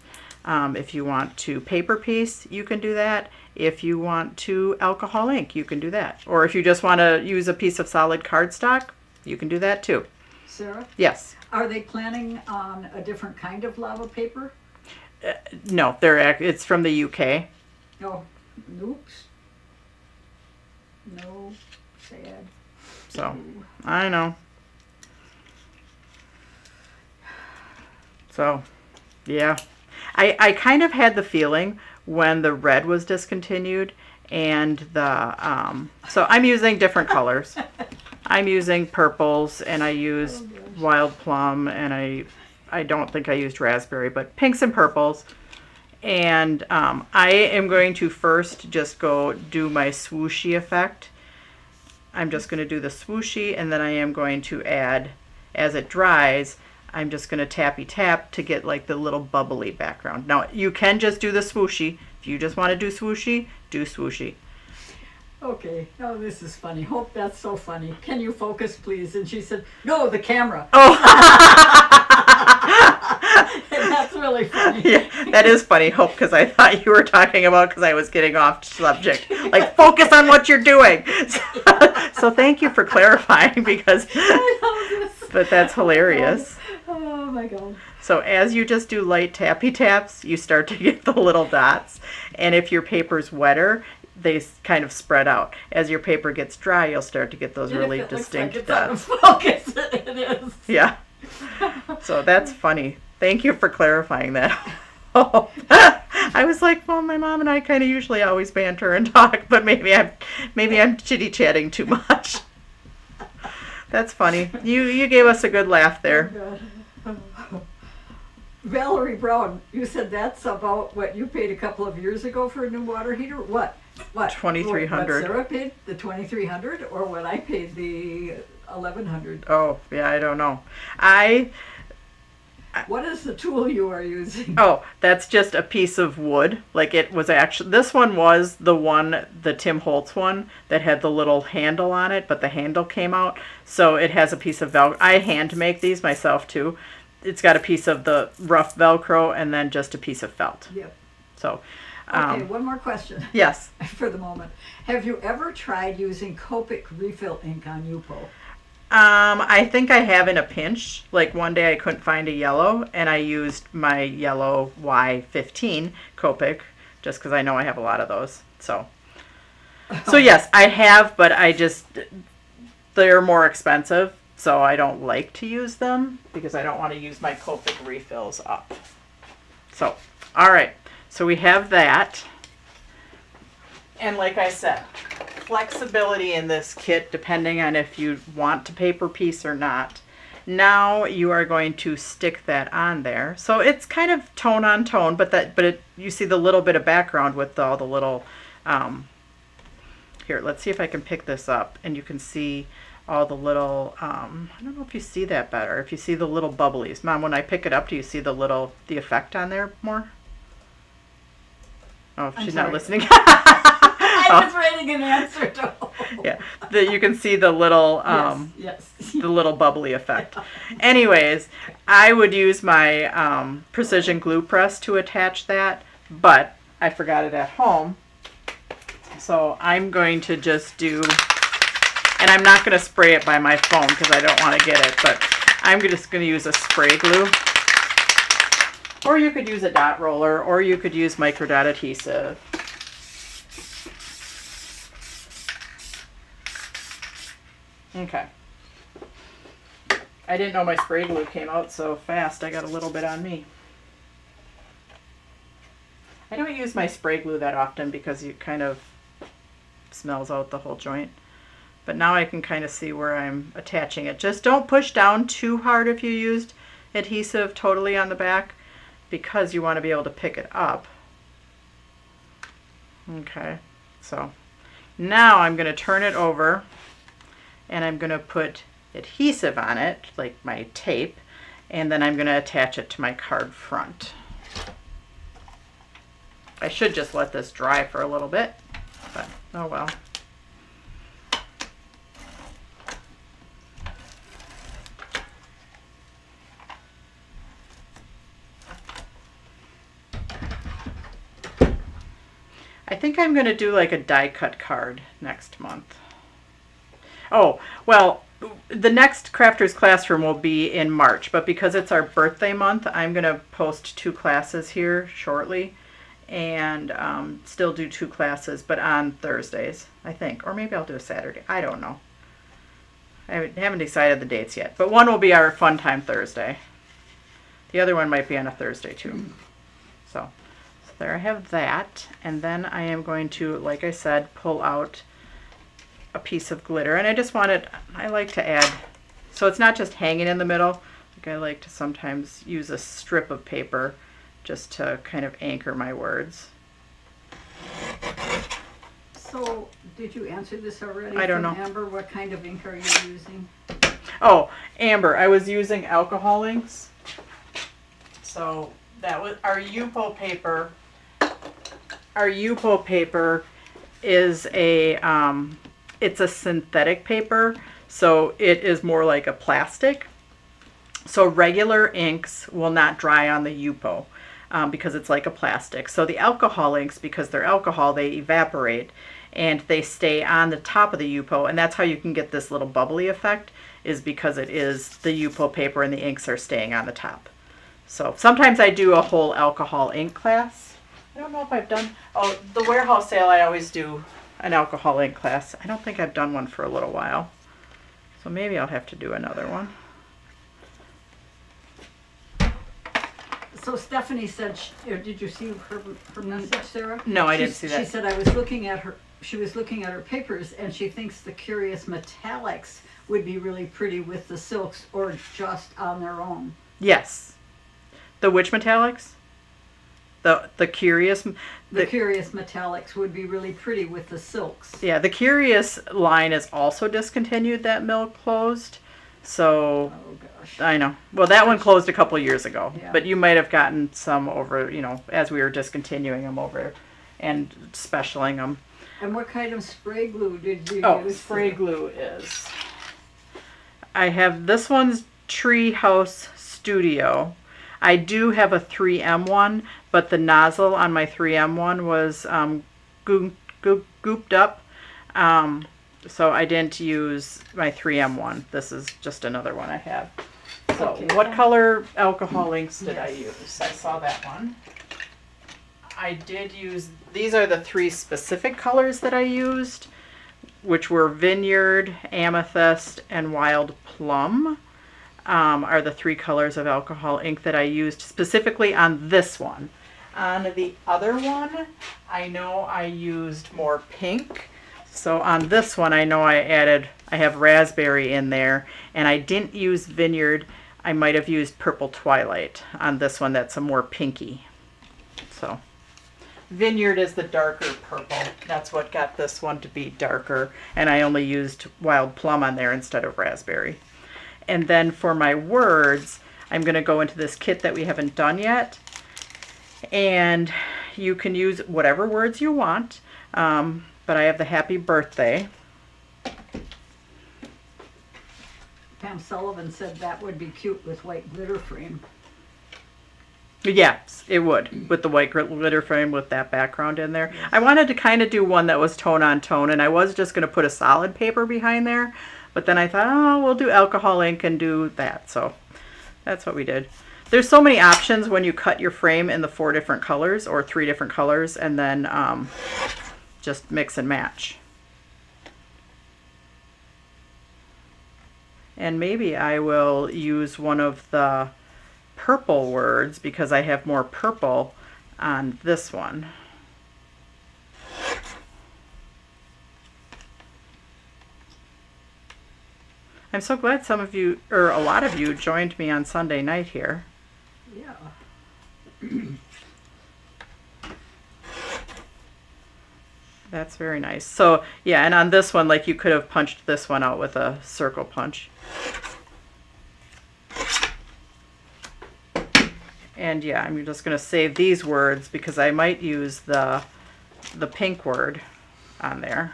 If you want to paper piece, you can do that. If you want to alcohol ink, you can do that. Or if you just want to use a piece of solid cardstock, you can do that too. Sarah, Yes. are they planning on a different kind of lava paper? No, it's from the UK. Oh, oops. No, sad. So, I know. So, yeah. I kind of had the feeling when the red was discontinued and so I'm using different colors. I'm using purples, and I used wild plum, and I don't think I used raspberry, but pinks and purples. And I am going to first just go do my swooshy effect. I'm just going to do the swooshy, and then I am going to add, as it dries, I'm just going to tappy tap to get like the little bubbly background. Now you can just do the swooshy. If you just want to do swooshy, do swooshy. Okay, oh, this is funny. Hope that's so funny. Can you focus, please? And she said, no, the camera. Oh, And that's really funny. yeah, that is funny, Hope, because I thought you were talking about because I was getting off subject. Like, focus on what you're doing. So thank you for clarifying because, I love this. but that's hilarious. Oh my God. So as you just do light tappy taps, you start to get the little dots. And if your paper's wetter, they kind of spread out. As your paper gets dry, you'll start to get those And really if it distinct looks like dots. it's out of focus, it is. Yeah. So that's funny. Thank you for clarifying that. Oh, I was like, well, my mom and I kind of usually always banter and talk, but maybe I'm chitty chatting too much. That's funny. You gave us a good laugh there. Oh, God. Valerie Brown, you said that's about what you paid a couple of years ago for a new water heater? What? $2,300. What Sarah paid, the $2,300, or what I paid, the $1,100? Oh, yeah, I don't know. What is the tool you are using? Oh, that's just a piece of wood. Like it was actually, this one was the Tim Holtz one that had the little handle on it, but the handle came out. So it has a piece of Velcro. I hand make these myself too. It's got a piece of the rough Velcro and then just a piece of felt. Yep. So, Okay, one more question yes. for the moment. Have you ever tried using Copic refill ink on Yupo? I think I have in a pinch. Like one day I couldn't find a yellow and I used my yellow Y15 Copic just because I know I have a lot of those. So yes, I have, but they're more expensive. So I don't like to use them because I don't want to use my Copic refills up. So, all right. So we have that. And like I said, flexibility in this kit depending on if you want to paper piece or not. Now you are going to stick that on there. So it's kind of tone on tone, you see the little bit of background with all the little here, let's see if I can pick this up and you can see all the little I don't know if you see that better, if you see the little bubblies. Mom, when I pick it up, do you see the effect on there more? Oh, she's not listening. I was writing an answer to. Yeah, you can see the little yes. the little bubbly effect. Anyways, I would use my precision glue press to attach that, but I forgot it at home. So I'm going to just do, and I'm not going to spray it by my phone because I don't want to get it, but I'm just going to use a spray glue. Or you could use a dot roller, or you could use micro dot adhesive. Okay. I didn't know my spray glue came out so fast. I got a little bit on me. I don't use my spray glue that often because it kind of smells out the whole joint. But now I can kind of see where I'm attaching it. Just don't push down too hard if you used adhesive totally on the back because you want to be able to pick it up. Okay, so now I'm going to turn it over and I'm going to put adhesive on it, like my tape, and then I'm going to attach it to my card front. I should just let this dry for a little bit, but oh well. I think I'm going to do like a die cut card next month. Oh, well, the next Crafters Classroom will be in March, but because it's our birthday month, I'm going to post 2 classes here shortly and still do 2 classes, but on Thursdays, I think. Or maybe I'll do a Saturday. I don't know. I haven't decided the dates yet, but one will be our Fun Time Thursday. The other one might be on a Thursday too. So there I have that, and then I am going to, like I said, pull out a piece of glitter, and I just want it, I like to add, so it's not just hanging in the middle, like I like to sometimes use a strip of paper just to kind of anchor my words. So, did you answer this already? I don't know. Amber, what kind of ink are you using? Oh, Amber, I was using alcohol inks. So that was our Yupo paper. Our Yupo paper is it's a synthetic paper, so it is more like a plastic. So regular inks will not dry on the Yupo because it's like a plastic. So the alcohol inks, because they're alcohol, they evaporate and they stay on the top of the Yupo, and that's how you can get this little bubbly effect, is because it is the Yupo paper and the inks are staying on the top. So sometimes I do a whole alcohol ink class. I don't know if I've done, oh, the warehouse sale, I always do an alcohol ink class. I don't think I've done one for a little while. So maybe I'll have to do another one. So Stephanie said, did you see her message, Sarah? No, I didn't see that. She said she was looking at her papers, and she thinks the Curious Metallics would be really pretty with the silks or just on their own. Yes. The which metallics? The Curious. The Curious Metallics would be really pretty with the silks. Yeah, the Curious line is also discontinued. That mill closed. So, Oh gosh. I know. Well, that one closed a couple years ago. Yeah. But you might have gotten some over, as we were discontinuing them over and specialing them. And what kind of spray glue did you use? Spray glue is. I have this one's Treehouse Studio. I do have a 3M one, but the nozzle on my 3M one was gooped up. So I didn't use my 3M one. This is just another one I have. So Okay. what color alcohol inks did I use? I saw that one. I did use, these are the 3 specific colors that I used, which were Vineyard, Amethyst, and Wild Plum. Are the 3 colors of alcohol ink that I used specifically on this one. On the other one, I know I used more pink. So on this one, I know I have raspberry in there, and I didn't use Vineyard. I might have used Purple Twilight on this one. That's a more pinky. So Vineyard is the darker purple. That's what got this one to be darker, and I only used Wild Plum on there instead of raspberry. And then for my words, I'm going to go into this kit that we haven't done yet. And you can use whatever words you want. But I have the happy birthday. Pam Sullivan said that would be cute with white glitter frame. Yes, it would, with the white glitter frame with that background in there. Yes. I wanted to kind of do one that was tone on tone, and I was just going to put a solid paper behind there. But then I thought, oh, we'll do alcohol ink and do that. So that's what we did. There's so many options when you cut your frame in the 4 different colors or 3 different colors, and then just mix and match. And maybe I will use one of the purple words because I have more purple on this one. I'm so glad some of you, or a lot of you, joined me on Sunday night here. Yeah. That's very nice. So, yeah, and on this one, like, you could have punched this one out with a circle punch. And yeah, I'm just going to save these words because I might use the pink word on there.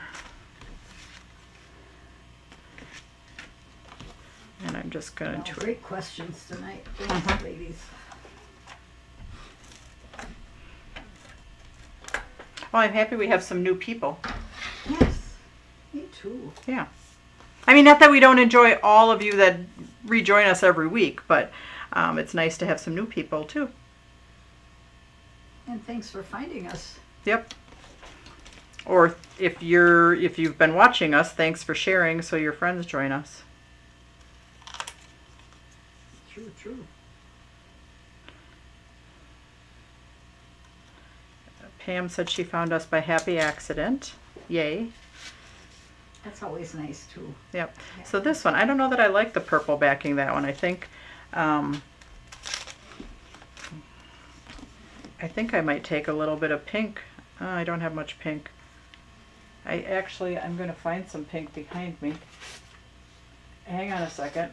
And I'm just going to... Great questions tonight. Thanks, ladies. Well, I'm happy we have some new people. Yes, me too. Yeah. I mean, not that we don't enjoy all of you that rejoin us every week, but it's nice to have some new people too. And thanks for finding us. Yep. Or if you've been watching us, thanks for sharing so your friends join us. True. Pam said she found us by happy accident. Yay. That's always nice too. Yep. So this one, I don't know that I like the purple backing that one. I think I might take a little bit of pink. I don't have much pink. I'm going to find some pink behind me. Hang on a second.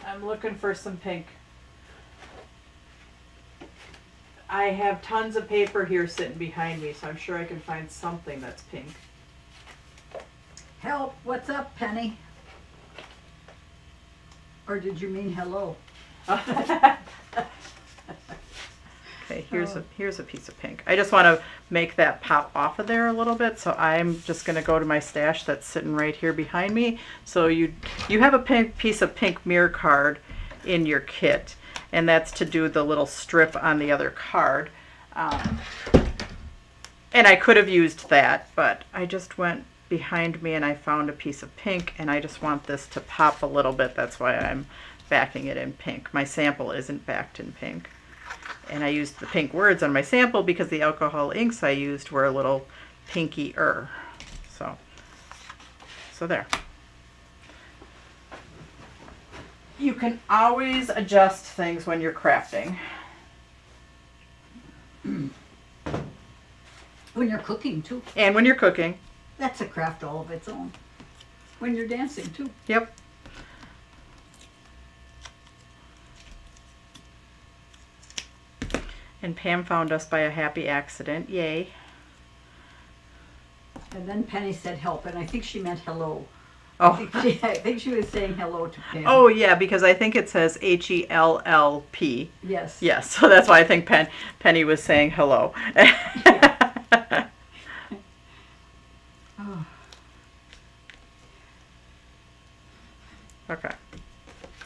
I'm looking for some pink. I have tons of paper here sitting behind me, so I'm sure I can find something that's pink. Help, what's up, Penny? Or did you mean hello? Okay, here's a piece of pink. I just want to make that pop off of there a little bit, so I'm just going to go to my stash that's sitting right here behind me. So you have a pink piece of pink mirror card in your kit, and that's to do the little strip on the other card. And I could have used that, but I just went behind me and I found a piece of pink, and I just want this to pop a little bit. That's why I'm backing it in pink. My sample isn't backed in pink. And I used the pink words on my sample because the alcohol inks I used were a little pinky-er. So there. You can always adjust things when you're crafting. When you're cooking too. And when you're cooking. That's a craft all of its own. When you're dancing too. Yep. And Pam found us by a happy accident. Yay. And then Penny said help, and I think she meant hello. Oh. I think she was saying hello to Pam. Oh, yeah, because I think it says HELLP. Yes. Yes, so that's why I think Penny was saying hello. Oh. Okay.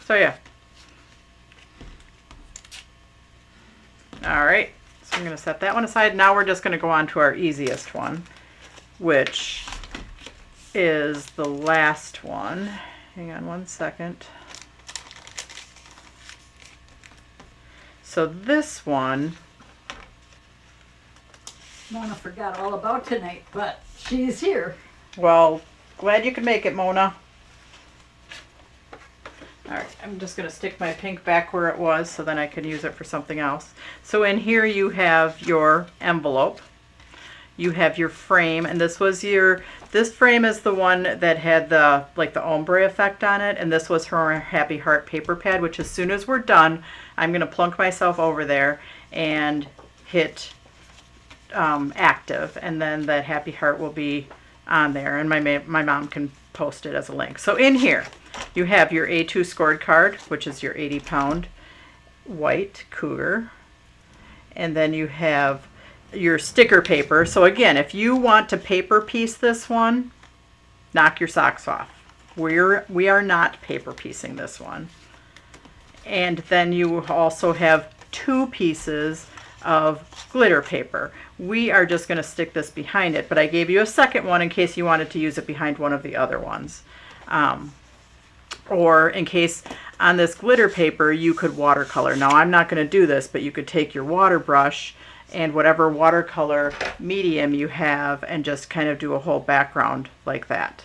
So, yeah. All right, so I'm going to set that one aside. Now we're just going to go on to our easiest one, which is the last one. Hang on one second. So this one, Mona forgot all about tonight, but she's here. well, glad you could make it, Mona. All right, I'm just going to stick my pink back where it was so then I can use it for something else. So in here you have your envelope. You have your frame, and this frame is the one that had the ombre effect on it, and this was her Happy Heart paper pad, which as soon as we're done, I'm going to plunk myself over there and hit active, and then that Happy Heart will be on there, and my mom can post it as a link. So in here, you have your A2 scored card, which is your 80-pound white cougar, and then you have your sticker paper. So again, if you want to paper piece this one, knock your socks off. We are not paper piecing this one. And then you also have 2 pieces of glitter paper. We are just going to stick this behind it, but I gave you a second one in case you wanted to use it behind one of the other ones. Or in case on this glitter paper you could watercolor. Now I'm not going to do this, but you could take your water brush and whatever watercolor medium you have and just kind of do a whole background like that,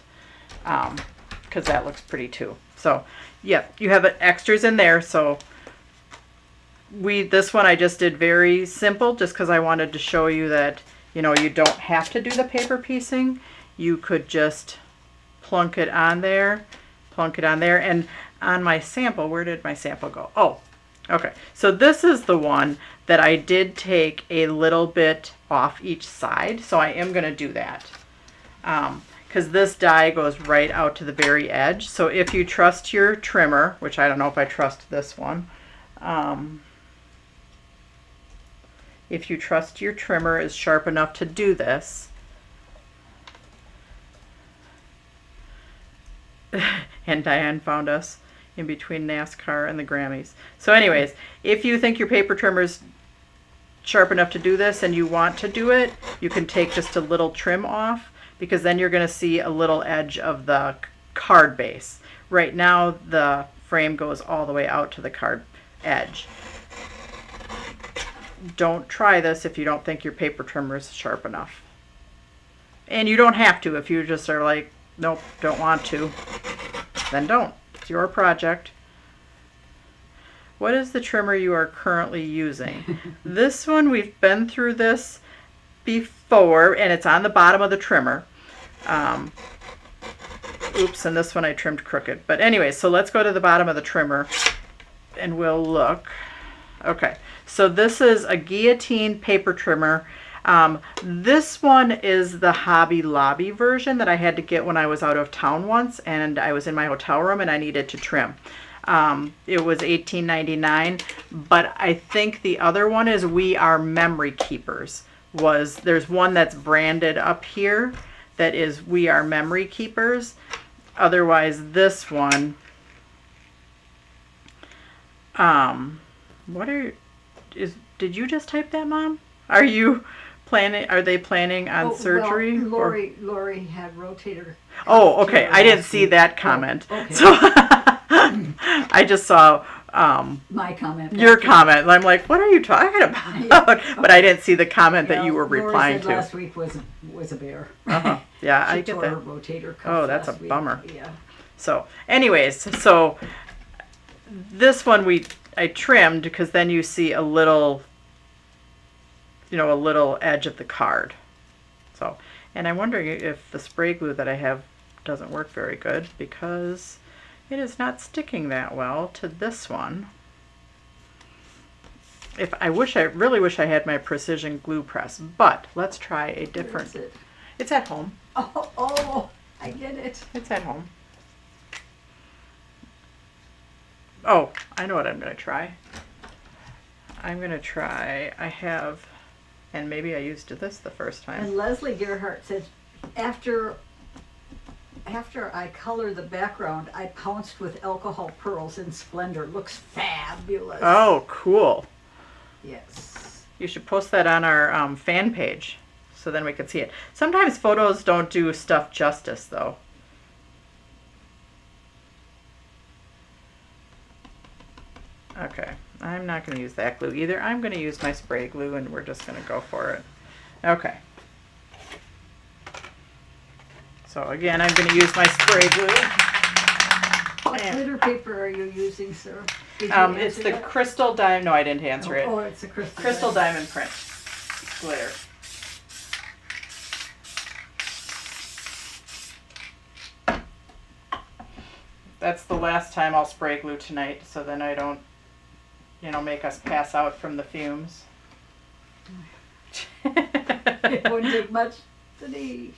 because that looks pretty too. So yeah, you have extras in there. So this one I just did very simple just because I wanted to show you that you don't have to do the paper piecing. You could just plunk it on there, and on my sample, where did my sample go? Oh, okay, so this is the one that I did take a little bit off each side, so I am going to do that because this die goes right out to the very edge. So if you trust your trimmer, which I don't know if I trust this one, if you trust your trimmer is sharp enough to do this, and Diane found us in between NASCAR and the Grammys. So anyways, if you think your paper trimmer is sharp enough to do this and you want to do it, you can take just a little trim off, because then you're going to see a little edge of the card base. Right now the frame goes all the way out to the card edge. Don't try this if you don't think your paper trimmer is sharp enough. And you don't have to. If you just are like, nope, don't want to, then don't. It's your project. What is the trimmer you are currently using? This one, we've been through this before, and it's on the bottom of the trimmer. oops, and this one I trimmed crooked. But anyway, so let's go to the bottom of the trimmer and we'll look. Okay, so this is a guillotine paper trimmer. This one is the Hobby Lobby version that I had to get when I was out of town once and I was in my hotel room and I needed to trim. It was $18.99, but I think the other one is We Are Memory Keepers. There's one that's branded up here that is We Are Memory Keepers. Otherwise, this one, did you just type that, Mom? Are they planning on surgery? Well, Lori had rotator. Oh, okay. I didn't see that comment. Oh, okay. So I just saw my comment. your comment. And I'm like, what are you talking about? Yeah. But I didn't see the comment that you were replying Lori said to. last week was a bear. Uh-huh. Yeah, She I get tore that. her rotator cuff Oh, that's a last week. bummer. Yeah. So, anyways, so this one I trimmed because then you see a little edge of the card. So, and I'm wondering if the spray glue that I have doesn't work very good because it is not sticking that well to this one. I really wish I had my precision glue press, but let's try a different. Where is it? It's at home. Oh, I get it. It's at home. Oh, I know what I'm going to try. I have, and maybe I used this the first time. And Leslie Gerhardt says, after I color the background, I pounced with alcohol pearls in Splendor. Looks fabulous. Oh, cool. Yes. You should post that on our fan page so then we can see it. Sometimes photos don't do stuff justice, though. Okay, I'm not going to use that glue either. I'm going to use my spray glue and we're just going to go for it. Okay. So again, I'm going to use my spray glue. What glitter paper are you using, sir? Did you It's answer the that? Crystal Diamond. No, I didn't answer it. Oh, it's a crystal. Crystal Diamond Print glitter. That's the last time I'll spray glue tonight, so then I don't, make us pass out from the fumes. It wouldn't take much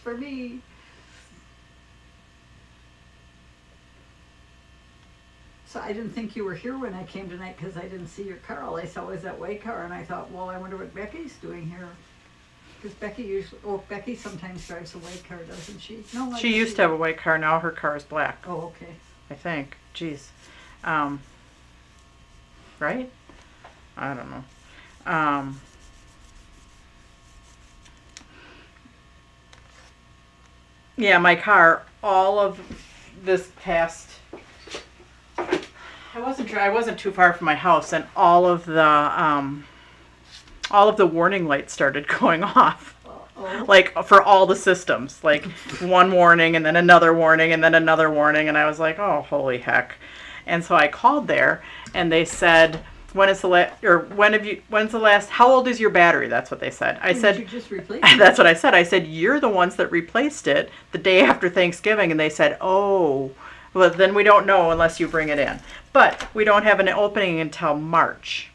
for me. So I didn't think you were here when I came tonight because I didn't see your car. All I saw was that white car, and I thought, well, I wonder what Becky's doing here. Because Becky sometimes drives a white car, doesn't she? No, I She didn't used see to have a that. white car, now her car is black, Oh, okay. I think. Jeez. Right? I don't know. Yeah, my car, all of this past, I wasn't too far from my house, and all of the warning lights started going off. Oh. Like for all the systems, like one warning and then another warning and then another warning, and I was like, oh, holy heck. And so I called there and they said, when's the last, how old is your battery? That's what they said. I said, you just replaced it? that's what I said. I said, you're the ones that replaced it the day after Thanksgiving. And they said, oh, well, then we don't know unless you bring it in. But we don't have an opening until March.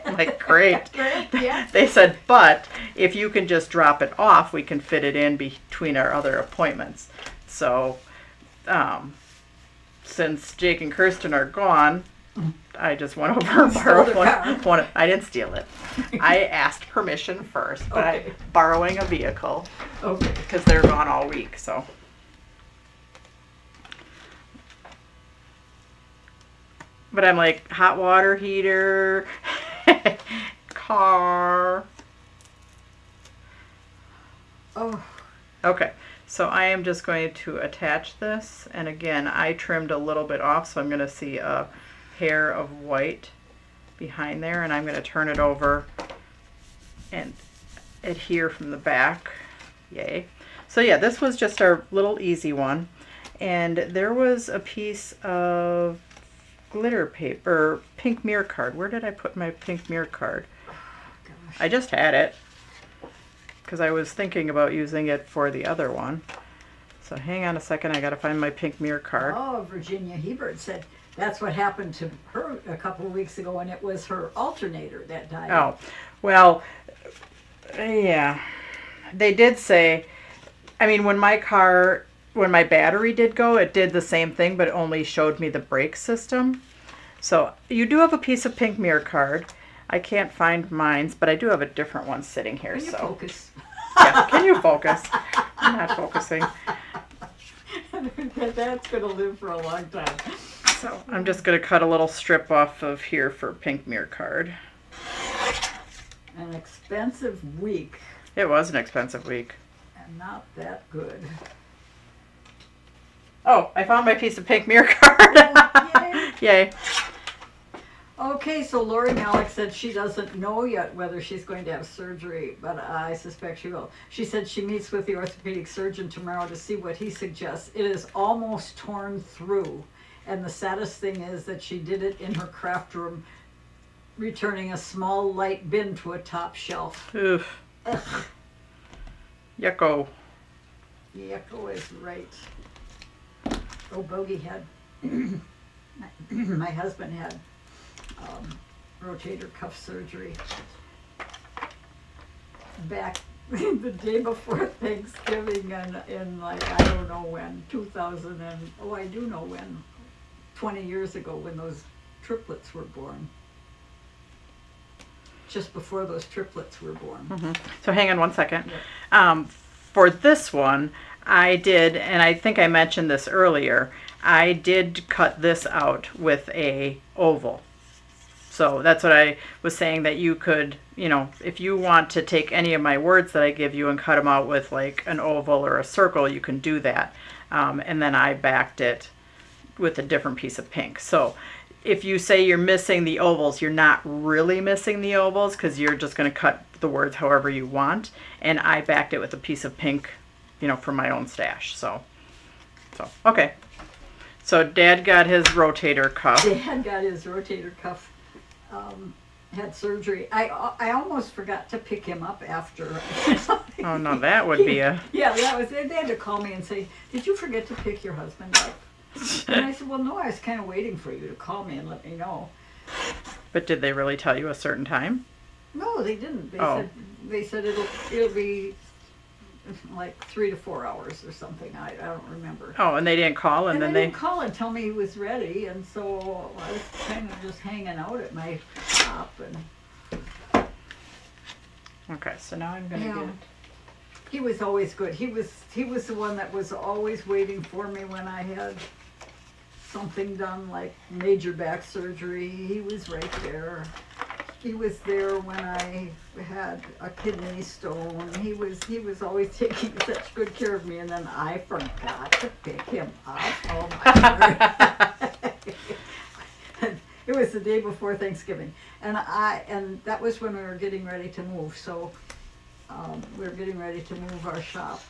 Like, great. Great, yeah. They said, but if you can just drop it off, we can fit it in between our other appointments. So, since Jake and Kirsten are gone, I just went over and borrowed one. I didn't steal it. I asked permission first, but Okay. I'm borrowing a vehicle Okay. because they're gone all week. So, but I'm like, hot water heater, car. Oh, Okay, so I am just going to attach this, and again, I trimmed a little bit off, so I'm going to see a hair of white behind there, and I'm going to turn it over and adhere from the back. Yay. So yeah, this was just our little easy one, and there was a piece of glitter paper, pink mirror card. Where did I put my pink mirror card? gosh. I just had it because I was thinking about using it for the other one. So hang on a second, I gotta find my pink mirror card. Oh, Virginia Hebert said that's what happened to her a couple of weeks ago, and it was her alternator that died. Oh, well, yeah. They did say, I mean, when my battery did go, it did the same thing, but it only showed me the brake system. So you do have a piece of pink mirror card. I can't find mine, but I do have a different one sitting here. Can you So focus? yeah, can you focus? I'm not focusing. That's going to live for a long time. So I'm just going to cut a little strip off of here for pink mirror card. An expensive week, It was an expensive week. and not that good. Oh, I found my piece of pink mirror card. Oh, Yay. Okay, so Lori Malik said she doesn't know yet whether she's going to have surgery, but I suspect she will. She said she meets with the orthopedic surgeon tomorrow to see what he suggests. It is almost torn through, and the saddest thing is that she did it in her craft room, returning a small light bin to a top shelf. Oof. Ugh. Yucko. Yucko is right. Oh, Bogey had, my husband had rotator cuff surgery back the day before Thanksgiving in like, I don't know when, 2000 and, oh, I do know when, 20 years ago when those triplets were born. Just before those triplets were born. So hang on one second. Yeah. For this one, I did, and I think I mentioned this earlier, I did cut this out with a oval. So that's what I was saying, that you could, if you want to take any of my words that I give you and cut them out with like an oval or a circle, you can do that. And then I backed it with a different piece of pink. So if you say you're missing the ovals, you're not really missing the ovals, because you're just going to cut the words however you want. And I backed it with a piece of pink, for my own stash. So okay. So Dad got his rotator cuff. Dad got his rotator cuff, had surgery. I almost forgot to pick him up after. Oh no, that would be a... Yeah, that was it. They had to call me and say, "Did you forget to pick your husband up?" And I said, "Well, no, I was kind of waiting for you to call me and let me know." But did they really tell you a certain time? No, they didn't. Oh. They said it'll be like 3 to 4 hours or something. I don't remember. Oh, and they didn't call, and then they didn't call and tell me he was ready, and so I was kind of just hanging out at my shop. And Okay, so now I'm gonna get... he was always good. He was the one that was always waiting for me when I had something done, like major back surgery. He was right there. He was there when I had a kidney stone. He was always taking such good care of me, and then I forgot to pick him up. Oh my word. It was the day before Thanksgiving, and that was when we were getting ready to move. So we were getting ready to move our shop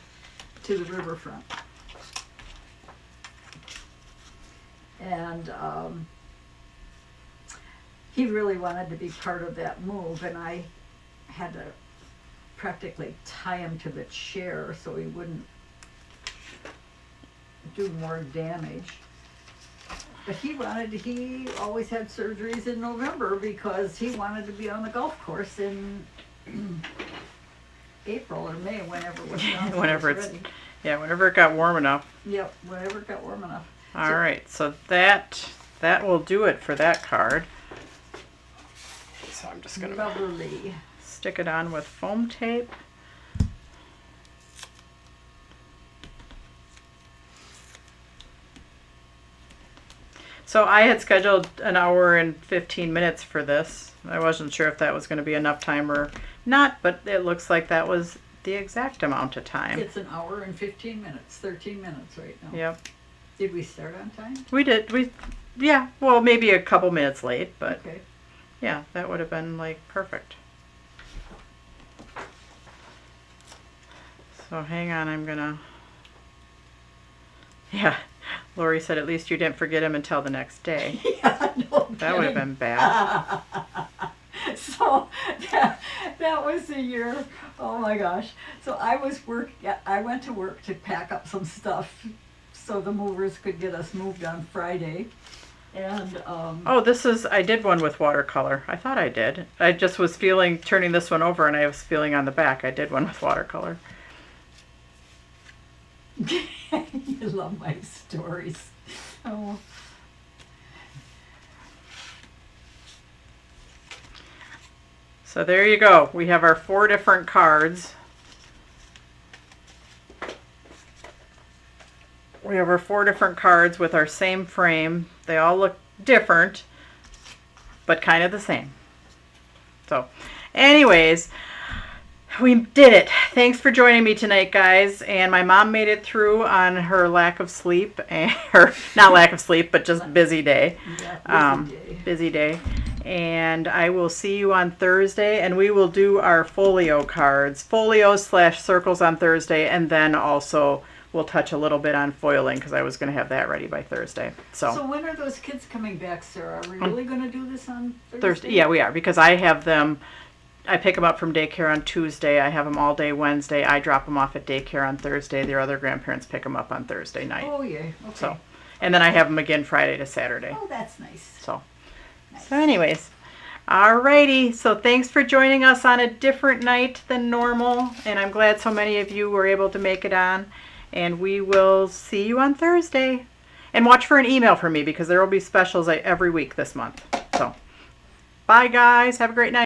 to the riverfront, and he really wanted to be part of that move, and I had to practically tie him to the chair so he wouldn't do more damage. But he always had surgeries in November because he wanted to be on the golf course in April or May, whenever it was whenever it's ready. Yeah, whenever it got warm enough. Yep, whenever it got warm enough. All right, so that will do it for that card. So I'm just gonna Lovely. stick it on with foam tape. So I had scheduled an hour and 15 minutes for this. I wasn't sure if that was going to be enough time or not, but it looks like that was the exact amount of time. It's an hour and 15 minutes, 13 minutes right now. Yep. Did we start on time? We did. Yeah, well, maybe a couple minutes late, but Okay. yeah, that would have been like perfect. So hang on, I'm gonna... Yeah, Lori said at least you didn't forget him until the next day. Yeah, no That would have been bad. So that was the year Oh my gosh. So I went to work to pack up some stuff so the movers could get us moved on Friday. And Oh, I did one with watercolor. I thought I did. I just was turning this one over and I was feeling on the back. I did one with watercolor. you love my stories. Oh. So there you go. We have our 4 different cards. We have our 4 different cards with our same frame. They all look different, but kind of the same. So, anyways, we did it. Thanks for joining me tonight, guys. And my mom made it through on her lack of sleep, or not lack of sleep, but just busy day. Yeah, busy day. Busy day. And I will see you on Thursday, and we will do our folio cards, folios/circles on Thursday, and then also we'll touch a little bit on foiling because I was going to have that ready by Thursday. So when are those kids coming back, Sarah? Are we really going to do this on Thursday? Yeah, we are, because I have them. I pick them up from daycare on Tuesday. I have them all day Wednesday. I drop them off at daycare on Thursday. Their other grandparents pick them up on Thursday night. Oh, yeah. Okay. So, and then I have them again Friday to Saturday. Oh, that's nice. So, Nice. so anyways, alrighty. So thanks for joining us on a different night than normal, and I'm glad so many of you were able to make it on. And we will see you on Thursday. And watch for an email from me because there will be specials every week this month. So, bye guys. Have a great night.